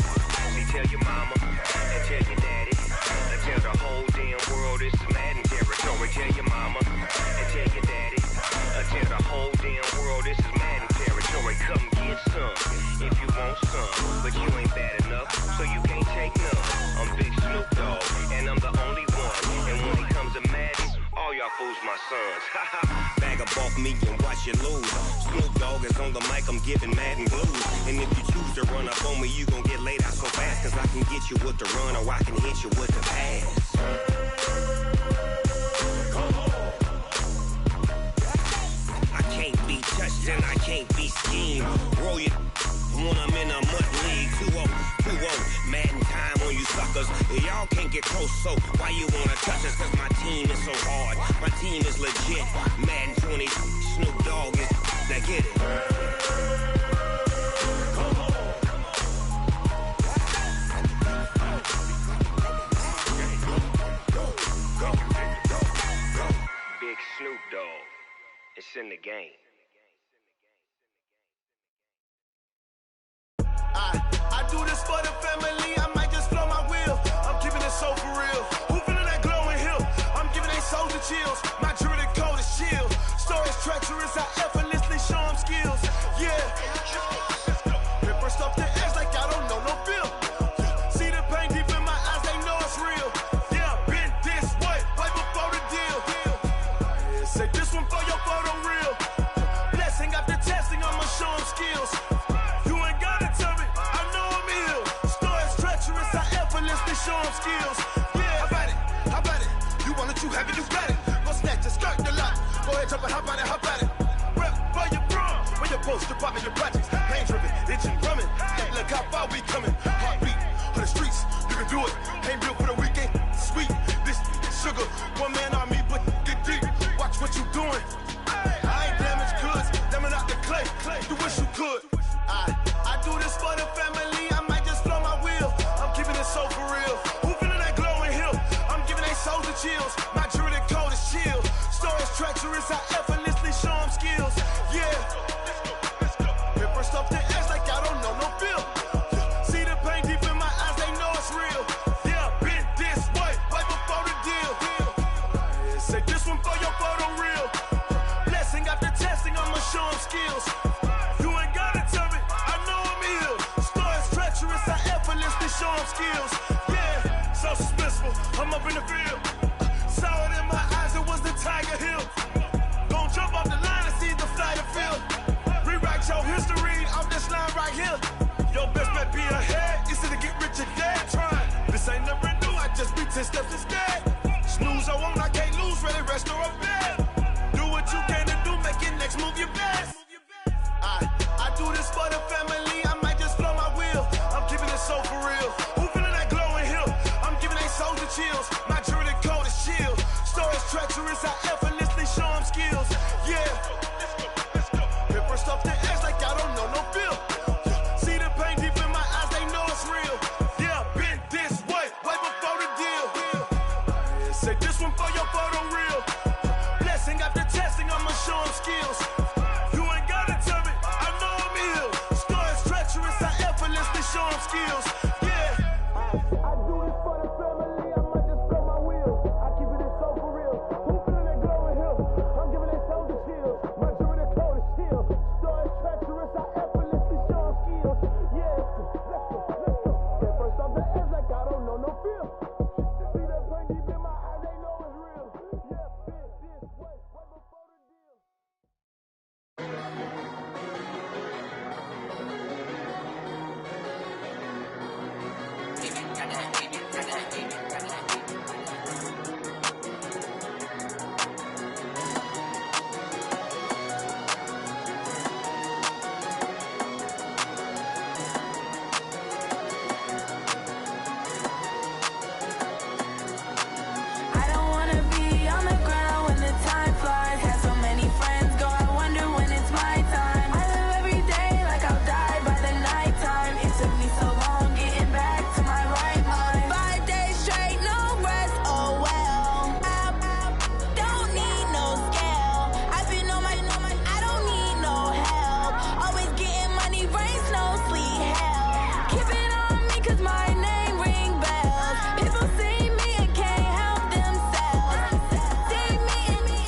See, tell your mama and tell your daddy and tell the whole damn world this is Madden territory. Tell your mama and tell your daddy and tell the whole damn world this is Madden territory. Come get some if you want some, but you ain't bad enough, so you can't take none. I'm Big Snoop Dogg and I'm the only one, and when it comes to Madden, all y'all fools my sons. Haha, bag up off me and watch you lose. Snoop Dogg is on the mic, I'm giving Madden blues, and if you choose to run up on me, you gon' get laid out so fast, cause I can get you with the run or I can hit you with the pass. I can't be touched and I can't be schemed. Roll you when I'm in a mud league. 2-0, Madden time on you suckers. Y'all can't get close, so why you wanna touch us? Cause my team is so hard, my team is legit. Madden 20, Snoop Dogg is, now get it. Big Snoop Dogg, it's in the game. I do this for the family, I might just blow my wheel. I'm keeping it so for real. Who feeling that glowing hill? I'm giving they soldier chills. My jewelry code is chill. Stories treacherous, I effortlessly show them skills. Yeah. Paper stuff the edge like I don't know no feel. See the pain deep in my eyes, they know it's real. Yeah, been this way, way before the deal. Say this one for your photo real. Blessing after testing, I'ma show them skills. Show them skills. Yeah, how about it? You want it, you have it, you got it. Go snatch it, skirt the lot. Go ahead, jump it, how about it? Rep for your prom, where your post, department, your projects. Pain driven, itching, drumming. Hey, look how far we coming. Heartbeat on the streets, you can do it. Ain't built for the weekend. Sweet, this sugar, one man army, but get deep. Watch what you doing. I ain't damaged goods, damn out the clay. You wish you could. I do this for the family. I might just blow my wheel. I'm keeping it so for real. Who feeling that glowing hill? I'm giving they soldier chills. My jewelry code is chill. Stories treacherous, I effortlessly show them skills. Yeah. Paper stuff the edge like I don't know no feel. See the pain deep in my eyes, they know it's real. Yeah, been this way, way before the deal. Say this one for your photo real. Blessing after testing, I'ma show them skills. You ain't gotta tell me, I know I'm ill. Stories treacherous, I effortlessly show them skills. Yeah, so suspenseful, I'm up in the field. Saw it in my eyes, it was the Tiger Hill. Gon' jump off the line and see the fly the field. Rewrite your history off this line right here. Your best bet be ahead, instead of get rich or dead trying. This ain't never new, I just be 10 steps instead. Snooze, I won't, I can't lose. Say this one for your photo reel. Blessing after testing, I'ma show him skills. You ain't gotta tell me, I know I'm ill. Stories treacherous, I effortlessly show him skills. Yeah. I do this for the family, I might just blow my wheel. I keep it so for real. Who feeling that glow in here? I'm giving that soldier chills. My jury the cold is chill. Stories treacherous, I effortlessly show him skills. Yeah, let's go. Get first off the edge like I don't know no fear. See that pain deep in my eyes, they know it's real. Yeah, bitch, this way, right before the deal. I don't wanna be on the ground when the time flies. Had so many friends go, I wonder when it's my time. I live every day like I'll die by the nighttime. It took me so long getting back to my right mind. 5 days straight, no rest, oh well. I don't need no scale. I've been on my, I don't need no help. Always getting money, rain, snow, sleet, hell. Keep it on me 'cause my name ring bells. People see me and can't help themselves. See me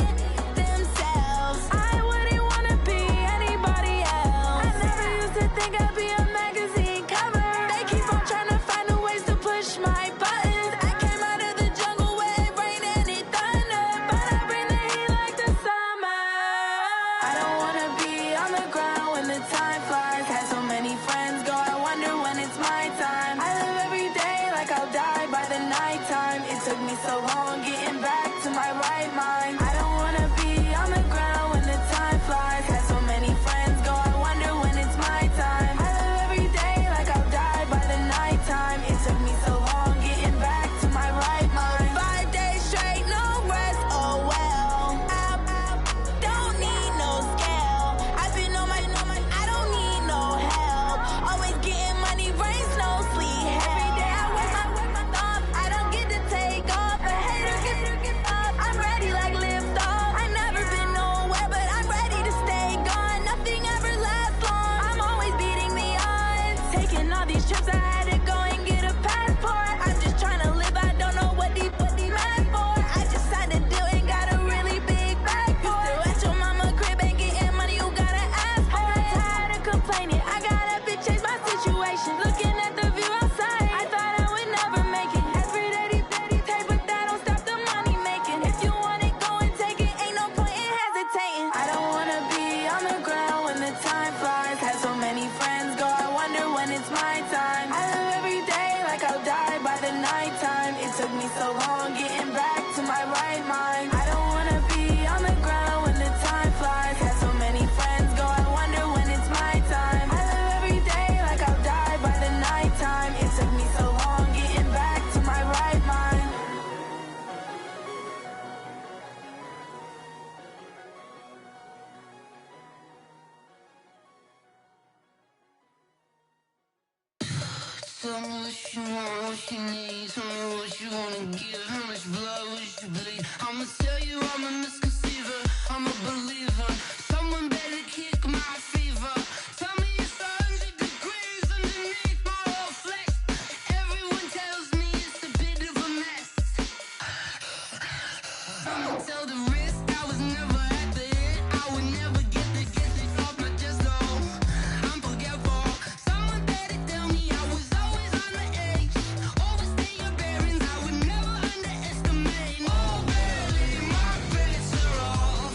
and themselves. I wouldn't wanna be anybody else. I never used to think I'd be a magazine cover. They keep on trying to find new ways to push my buttons. I came out of the jungle where it rained and it thundered, but I bring the heat like the summer. I don't wanna be on the ground when the time flies. Had so many friends go, I wonder when it's my time. I live every day like I'll die by the nighttime. It took me so long getting back to my right mind. I don't wanna be on the ground when the time flies. Had so many friends go, I wonder when it's my time. I live every day like I'll die by the nighttime. It took me so long getting back to my right mind. 5 days straight, no rest, oh well. I don't need no scale. I've been on my, I don't need no help. Always getting money, rain, snow, sleet, hell. Every day I work my thumb, I don't get to take off. A hater get off, I'm ready like lift off. I never been nowhere, but I'm ready to stay gone. Nothing ever lasts long, I'm always beating the odds. Taking all these trips, I had to go and get a passport. I'm just trying to live, I don't know what these mad for. I just signed a deal and got a really big bag for it. Still at your mama crib and getting money, you gotta ask for it. I'm tired of complaining, I gotta bitch change my situation. Looking at the view outside, I thought I would never make it. Every day these tape, but that don't stop the money making. If you want it, go and take it, ain't no point in hesitating. I don't wanna be on the ground when the time flies. Had so many friends go, I wonder when it's my time. I live every day like I'll die by the nighttime. It took me so long getting back to my right mind. I don't wanna be on the ground when the time flies. Had so many friends go, I wonder when it's my time. I live every day like I'll die by the nighttime. It took me so long getting back to my right mind. Tell me what you want, what you need. Tell me what you wanna give. How much blood would you bleed? I'ma tell you I'm a misconceiver. I'm a believer. Someone better kick my fever. Tell me it's 100 degrees underneath my whole flesh. Everyone tells me it's a bit of a mess. I'ma tell the risk I was never at the end. I would never get this off my chest though. I'm forgetful. Someone better tell me I was always on the edge. Overstay your bearings, I would never underestimate. Oh, barely, my credits are off.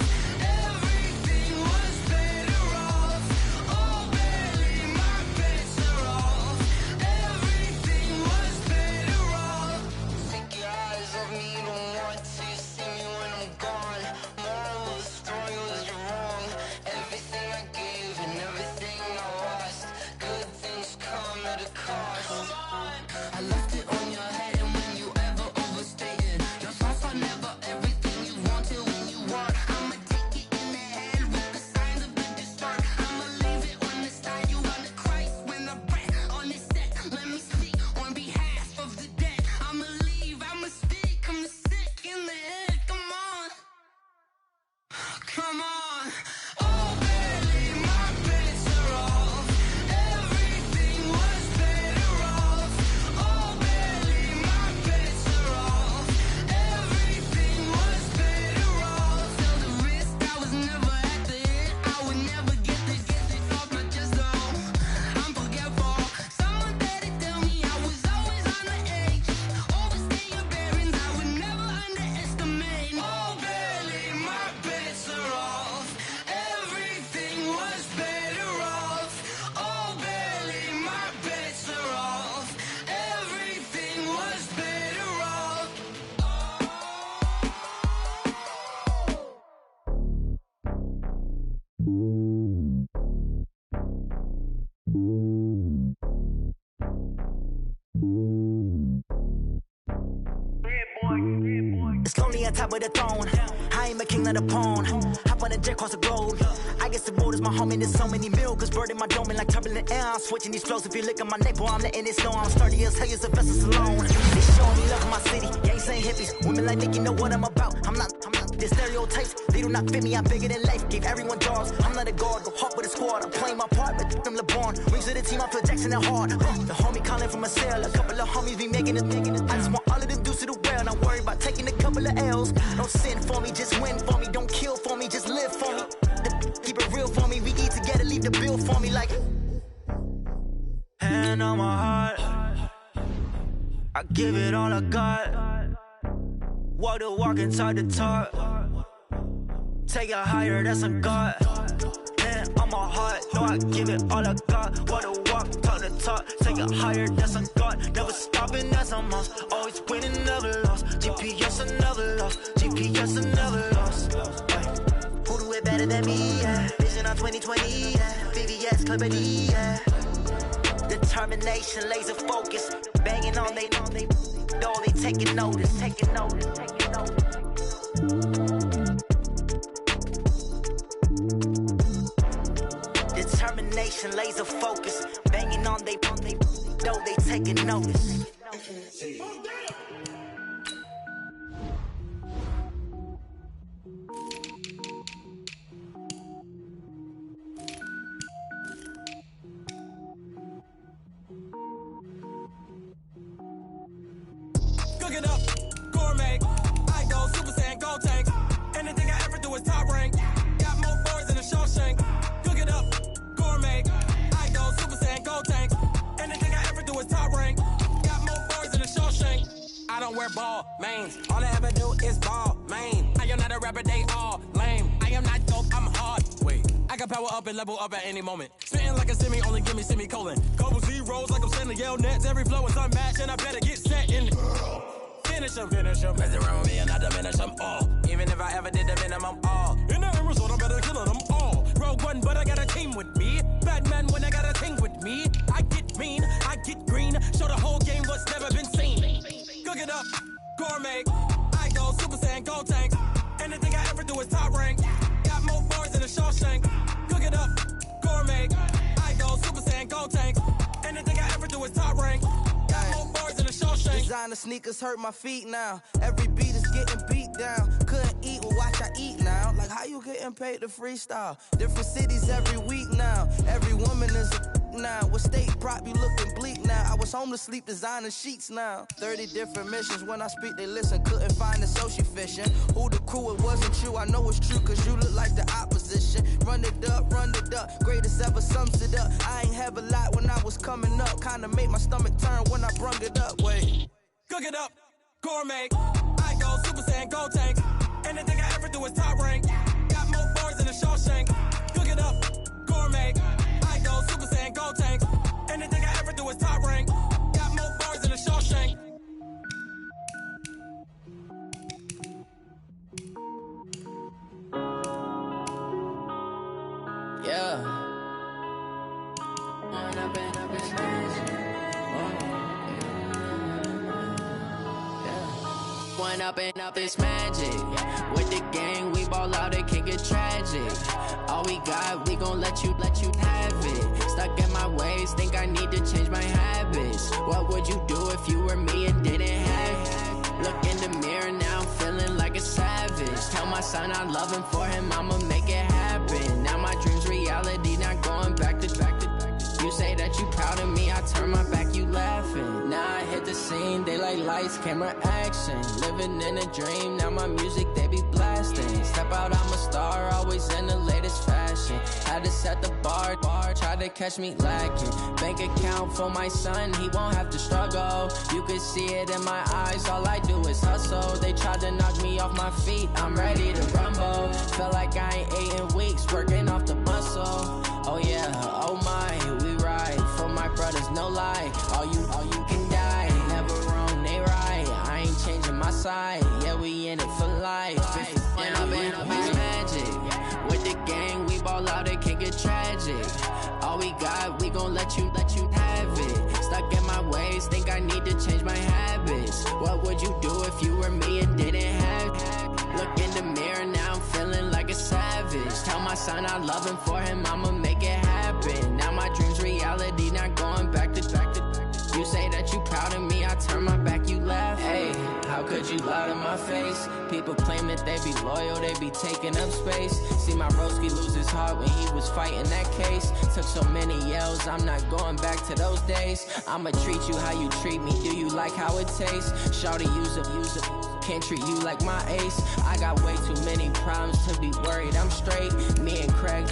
It's lonely on top of the throne. I ain't a king of the pawn. Hop on a jet across the globe. I guess the world is my home and there's so many miracles burning my dome and like turbulent air. I'm switching these flows. If you look at my neck, boy, I'm letting it snow. I'm sturdy as hell as a vessel alone. They showing me love in my city. Gang saying hippies. Women like Nick, you know what I'm about. I'm not the stereotypes. They do not fit me. I'm bigger than life. Gave everyone jobs. I'm not a guard. Go hard with a squad. I'm playing my part, but them LeBron. Rings to the team. I feel Jackson and hard. The homie calling from a cell. A couple of homies be making it. I just want all of them dudes to the well. Not worried about taking a couple of L's. Don't sin for me, just win for me. Don't kill for me, just live for me. Keep it real for me. We eat together, leave the bill for me like. Hand on my heart, I give it all I got. Walk the walk and talk the talk. Take it higher, that's a God. Hand on my heart, no, I give it all I got. Walk the walk, talk the talk. Take it higher, that's a God. Never stopping, that's a must. Always winning, never lost. GPS, I never lost. GPS, I never lost. Who do it better than me? Yeah. Vision on 2020. Yeah. VVS, Clipper D. Yeah. Determination, laser focus. Banging on they know they taking notice. Taking notice. Taking notice. Determination, laser focus. Banging on they know they taking notice. Cook it up, gourmet. I go Super Saiyan, gold tank. Anything I ever do is top rank. Got more boys than a Shawshank. Cook it up, gourmet. I go Super Saiyan, gold tank. Anything I ever do is top rank. Got more boys than a Shawshank. I don't wear ball mains. All I ever do is ball main. I am not a rapper, they all lame. I am not dope, I'm hard. Wait, I can power up and level up at any moment. Spitting like a semi, only give me semicolon. Couple zeros like I'm sending yell nets. Every flow is unmatched and I better get set in. Finish them. Mess around with me and I diminish them all. Even if I ever did the minimum, all. In the end result, I'm better killing them all. Rogue One, but I got a team with me. Batman when I got a team with me. I get mean, I get green. Show the whole game what's never been seen. Cook it up, gourmet. I go Super Saiyan, gold tank. Anything I ever do is top rank. Got more bars than a Shawshank. Cook it up, gourmet. I go Super Saiyan, gold tank. Anything I ever do is top rank. Got more bars than a Shawshank. Designer sneakers hurt my feet now. Every beat is getting beat down. Couldn't eat, well watch I eat now. Like how you getting paid to freestyle? Different cities every week now. Every woman is a now. With state prop, you looking bleak now. I was home to sleep designing sheets now. 30 different missions. When I speak, they listen. Couldn't find it, so she fishing. Who the crew, it wasn't you. I know it's true, cause you look like the opposition. Run it up. Greatest ever sums it up. I ain't have a lot when I was coming up. Kinda made my stomach turn when I brung it up. Wait. Cook it up, gourmet. I go Super Saiyan, gold tank. Anything I ever do is top rank. Got more bars than a Shawshank. Cook it up, gourmet. I go Super Saiyan, gold tank. Anything I ever do is top rank. Got more bars than a Shawshank. Yeah. One up and up is magic. With the gang, we ball out, it can get tragic. All we got, we gon' let you have it. Stuck in my ways, think I need to change my habits. What would you do if you were me and didn't have it? Look in the mirror now, I'm feeling like a savage. Tell my son I love him, for him I'ma make it happen. Now my dream's reality, not going back to. You say that you proud of me, I turn my back, you laughing. Now I hit the scene, they like lights, camera, action. Living in a dream, now my music, they be blasting. Step out, I'm a star, always in the latest fashion. Had to set the bar, try to catch me lacking. Bank account for my son, he won't have to struggle. You could see it in my eyes, all I do is hustle. They tried to knock me off my feet, I'm ready to rumble. Felt like I ain't ate in weeks, working off the muscle. Oh yeah, oh my, we ride for my brothers, no lie. All you can die, never wrong, they right. I ain't changing my side, yeah, we in it for life. When I've been up is magic. With the gang, we ball out, it can get tragic. All we got, we gon' let you have it. Stuck in my ways, think I need to change my habits. habits. What would you do if you were me and didn't have? Look in the mirror, now I'm feeling like a savage. Tell my son I love him, for him I'ma make it happen. Now my dream's reality, not going back to. You say that you proud of me, I turn my back, you laugh. Hey, how could you lie to my face? People claim that they be loyal, they be taking up space. See my broski lose his heart when he was fighting that case. Took so many yells, I'm not going back to those days. I'ma treat you how you treat me, do you like how it tastes? Shawty, use it. Can't treat you like my ace. I got way too many problems to be worried, I'm straight. Me and Craig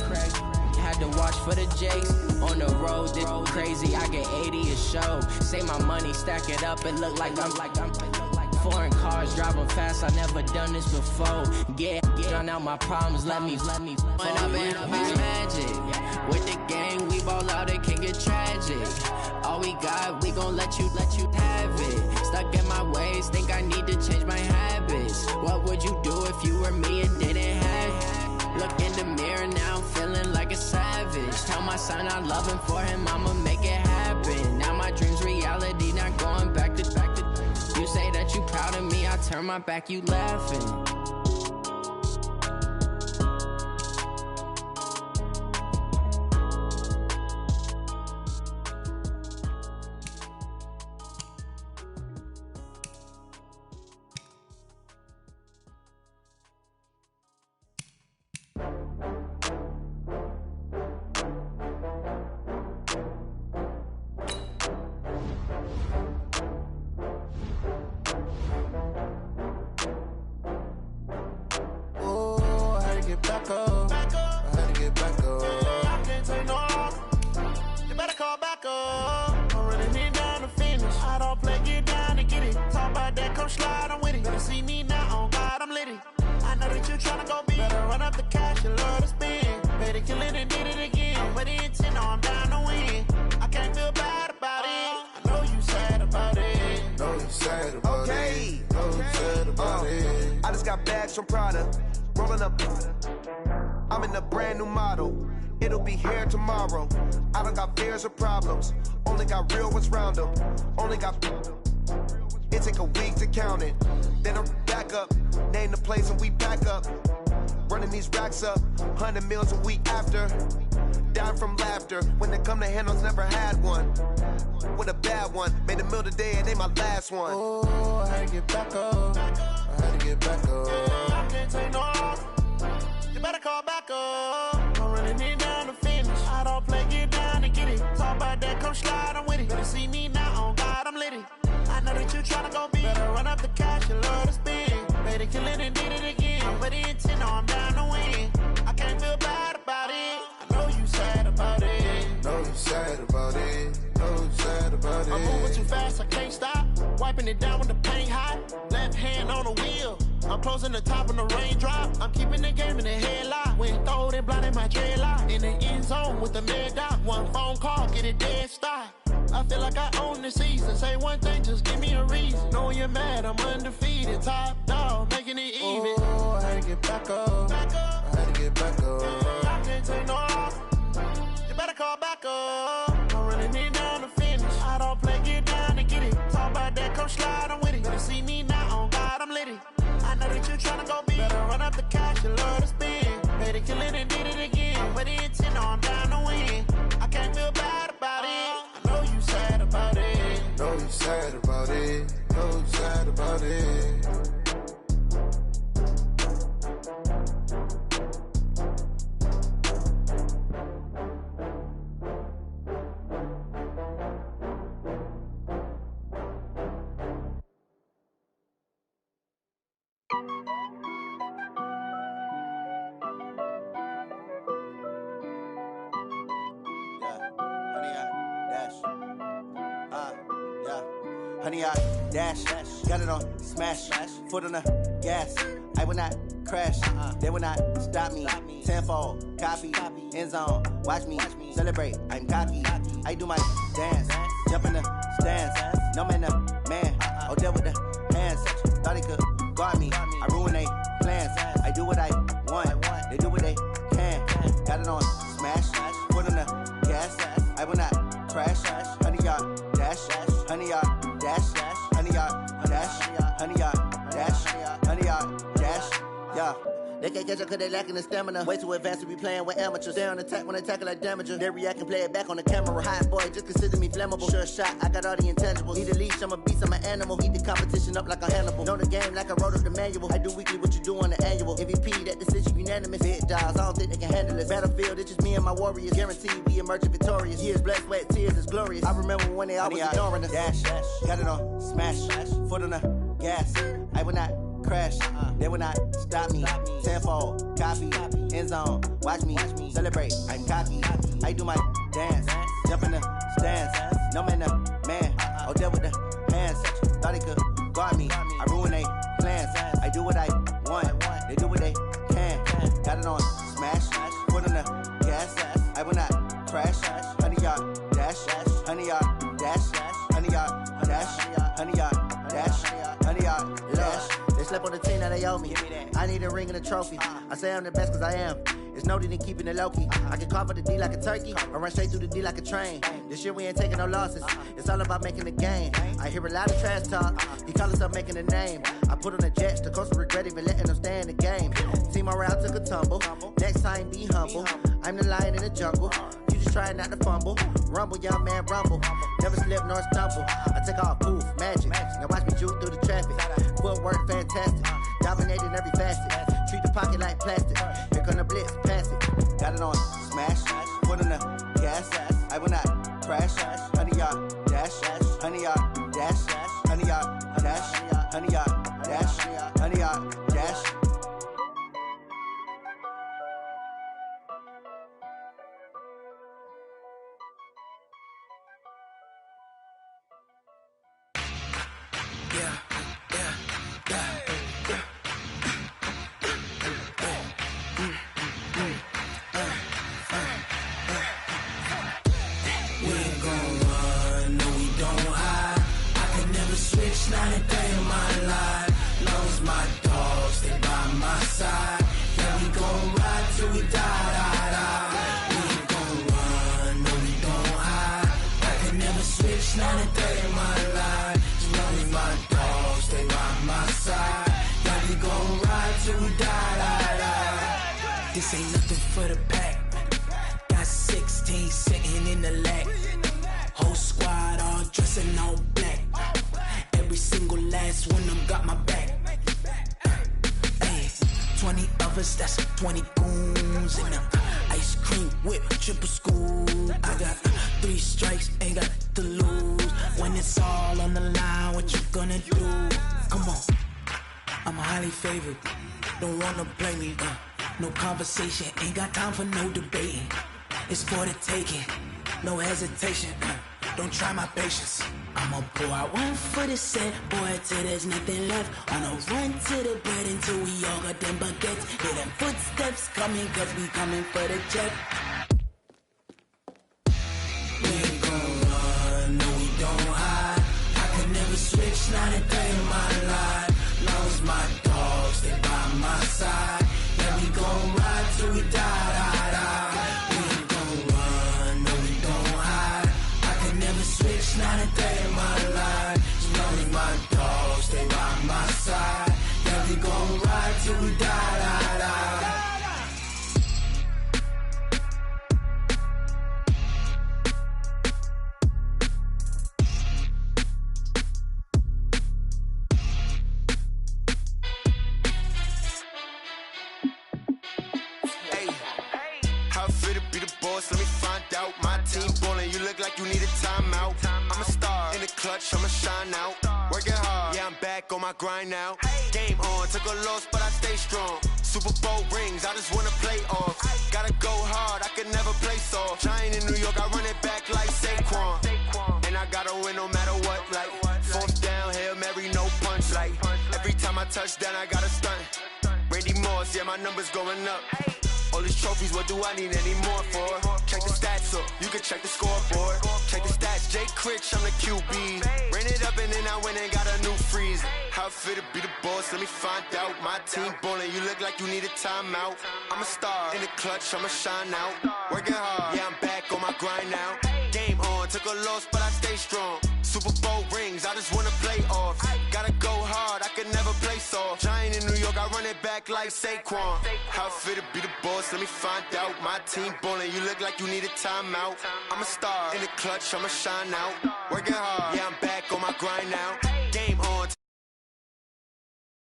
had to watch for the Jakes. On the road, this crazy, I get 80 a show. Say my money, stack it up, it look like I'm foreign cars, driving fast, I never done this before. Get drown out my problems, let me When up in it's magic. With the gang, we ball out, it can get tragic. All we got, we gon' let you have it. Stuck in my ways, think I need to change my habits. What would you do if you were me and didn't have? Look in the mirror, now I'm feeling like a savage. Tell my son I love him, for him I'ma make it happen. Now my dream's reality, not going back to. You say that you proud of me, I turn my back, you laughing. From Prada, rolling up. I'm in a brand new model. It'll be here tomorrow. I don't got fears or problems. Only got real ones round them. Only got. It take a week to count it. Then I'm back up. Name the place and we back up. Running these racks up. 100 meals a week after. Down from laughter. When it come to handles, never had one. With a bad one. Made a meal today and ain't my last one. Oh, I had to get back up. I had to get back up. I can't take no off. You better call back up. I'm running it down to finish. I don't play, get down and get it. Talk about that, come slide, I'm with it. Better see me now, on God, I'm litty. I know that you tryna go big. Better run up the cash, you love to spend. Better kill it and did it again. I'm with the intent, no, I'm down to win. I can't feel bad about it. I know you sad about it. Know you sad about it. Know you sad about it. I'm moving too fast, I can't stop. Wiping it down with the paint hot. Left hand on the wheel. I'm closing the top of the raindrop. I'm keeping the game in the headlock. When throwed and blinded my dreadlock. In the end zone with the mad dot. One phone call, get it dead stop. I feel like I own the season. Say one thing, just give me a reason. Knowing you're mad, I'm undefeated. Top dog, making it even. Oh, I had to get back up. I had to get back up. I can't take no off. You better call back up. I'm running it down to finish. I don't play, get down and get it. Talk about that, come slide, I'm with it. Better see me now, on God, I'm litty. I know that you tryna go big. Better run up the cash, you love to spend. Better kill it and did it again. I'm with the intent, no, I'm down to win. I can't feel bad about it. I know you sad about it. Know you sad about it. Know you sad about it. Honey, I dash, got it on smash, foot on the gas. I will not crash, they will not stop me. Tenfold, copy, end zone, watch me celebrate. I'm cocky, I do my dance, jump in the stands. No man, the man, oh, there with the hands. Thought he could guard me, I ruin they plans. I do what I want, they do what they can. Got it on smash, foot on the gas. I will not crash, honey, y'all dash, honey, y'all dash, honey, y'all dash. Yeah. They can't catch up cause they lacking the stamina. Way too advanced to be playing with amateurs. They on attack when they tackle like damager. They react and play it back on the camera. Hot boy, just consider me flammable. Sure shot, I got all the intangibles. Need a leash, I'm a beast, I'm an animal. Eat the competition up like a Hannibal. Know the game like I wrote up the manual. I do weekly what you do on the annual. MVP, that decision unanimous. Big dials, I don't think they can handle it. Battlefield, it's just me and my warriors. Guaranteed we emerge victorious. Years, blood, sweat, tears, it's glorious. I remember when they always ignoring us. Dash, got it on, smash, foot on the gas. I will not crash, they will not stop me. Tenfold, copy, end zone, watch me celebrate. I'm cocky, I do my dance, jump in the stands. No man, man, oh there with the hands. Thought he could guard me, I ruin they plans. I do what I want, they do what they can. Got it on smash, foot on the gas. I will not crash, 100 yard dash, 100 yard dash, 100 yard dash, 100 yard dash, 100 yard dash. They slept on the team, now they owe me. I need a ring and a trophy. I say I'm the best cause I am. It's no need in keeping it low-key. I can cover the D like a turkey or run straight through the D like a train. This year we ain't taking no losses. It's all about making the game. I hear a lot of trash talk. He call himself making a name. I put on the Jets. The coach will regret even letting them stay in the game. Team morale took a tumble. Next time be humble. I'm the lion in the jungle. You just try not to fumble. Rumble, young man, rumble. Never slip nor stumble. I take off, poof, magic. Now watch me juke through the traffic. Footwork fantastic. Dominating every facet. Treat the pocket like plastic. Here come the blitz, pass it. Got it on smash. Put on the gas. I will not crash. 100 yard dash. 100 yard dash. 100 yard dash. 100 yard dash. 100 yard dash. Not a day in my life. Lost my dogs, they by my side. Yeah, we gon' ride till we die. We ain't gon' run, no, we gon' hide. I can never switch, not a day in my life. As long as my dogs, they by my side. Yeah, we gon' ride till we die. This ain't nothing for the pack. Got 16 sitting in the lag. Whole squad all dressing all black. Every single last one of them got my back. Ay, 20 of us, that's 20 goons. And ice cream whip, triple school. I got 3 strikes, ain't got to lose. When it's all on the line, what you gonna do? Come on, I'm highly favored. Don't wanna blame me, no conversation, ain't got time for no debating. It's for the taking, no hesitation. Don't try my patience. I'ma pour out one for the set, boy, till there's nothing left. On a run to the bread until we all got them baguettes. Hear them footsteps coming, cause we coming for the check. We ain't gon' run, no, we don't hide. I could never switch, not a day in my life. Lost my dogs, they by my side. Yeah, we gon' ride till we die. We ain't gon' run, no, we don't hide. I could never switch, not a day in my life. As long as my dogs, they by my side. Yeah, we gon' ride till we die. Let me find out. My team ballin', you look like you need a timeout. I'm a star in the clutch, I'ma shine out. Working hard, yeah, I'm back on my grind now. Game on, took a loss, but I stay strong. Super Bowl rings, I just wanna play off. Gotta go hard, I could never play soft. Giant in New York, I run it back like Saquon. And I gotta win no matter what, like 4th down, Hail Mary, no punch. Like every time I touch down, I gotta stunt. Randy Moss, yeah, my numbers going up. All these trophies, what do I need any more for? Check the stats up, you can check the scoreboard. Check the stats, Jay Critch, I'm the QB. Ran it up and then I went and got a new freeze. How it feel to be the boss, let me find out. My team ballin', you look like you need a timeout. I'm a star in the clutch, I'ma shine out. Working hard, yeah, I'm back on my grind now. Game on, took a loss, but I stay strong. Super Bowl rings, I just wanna play off. Gotta go hard, I could could never play soft. Giant in New York, I run it back like Saquon. How fit to be the boss, let me find out. My team ballin', you look like you need a timeout. I'm a star in the clutch, I'ma shine out. Working hard, yeah, I'm back on my grind now. Game on.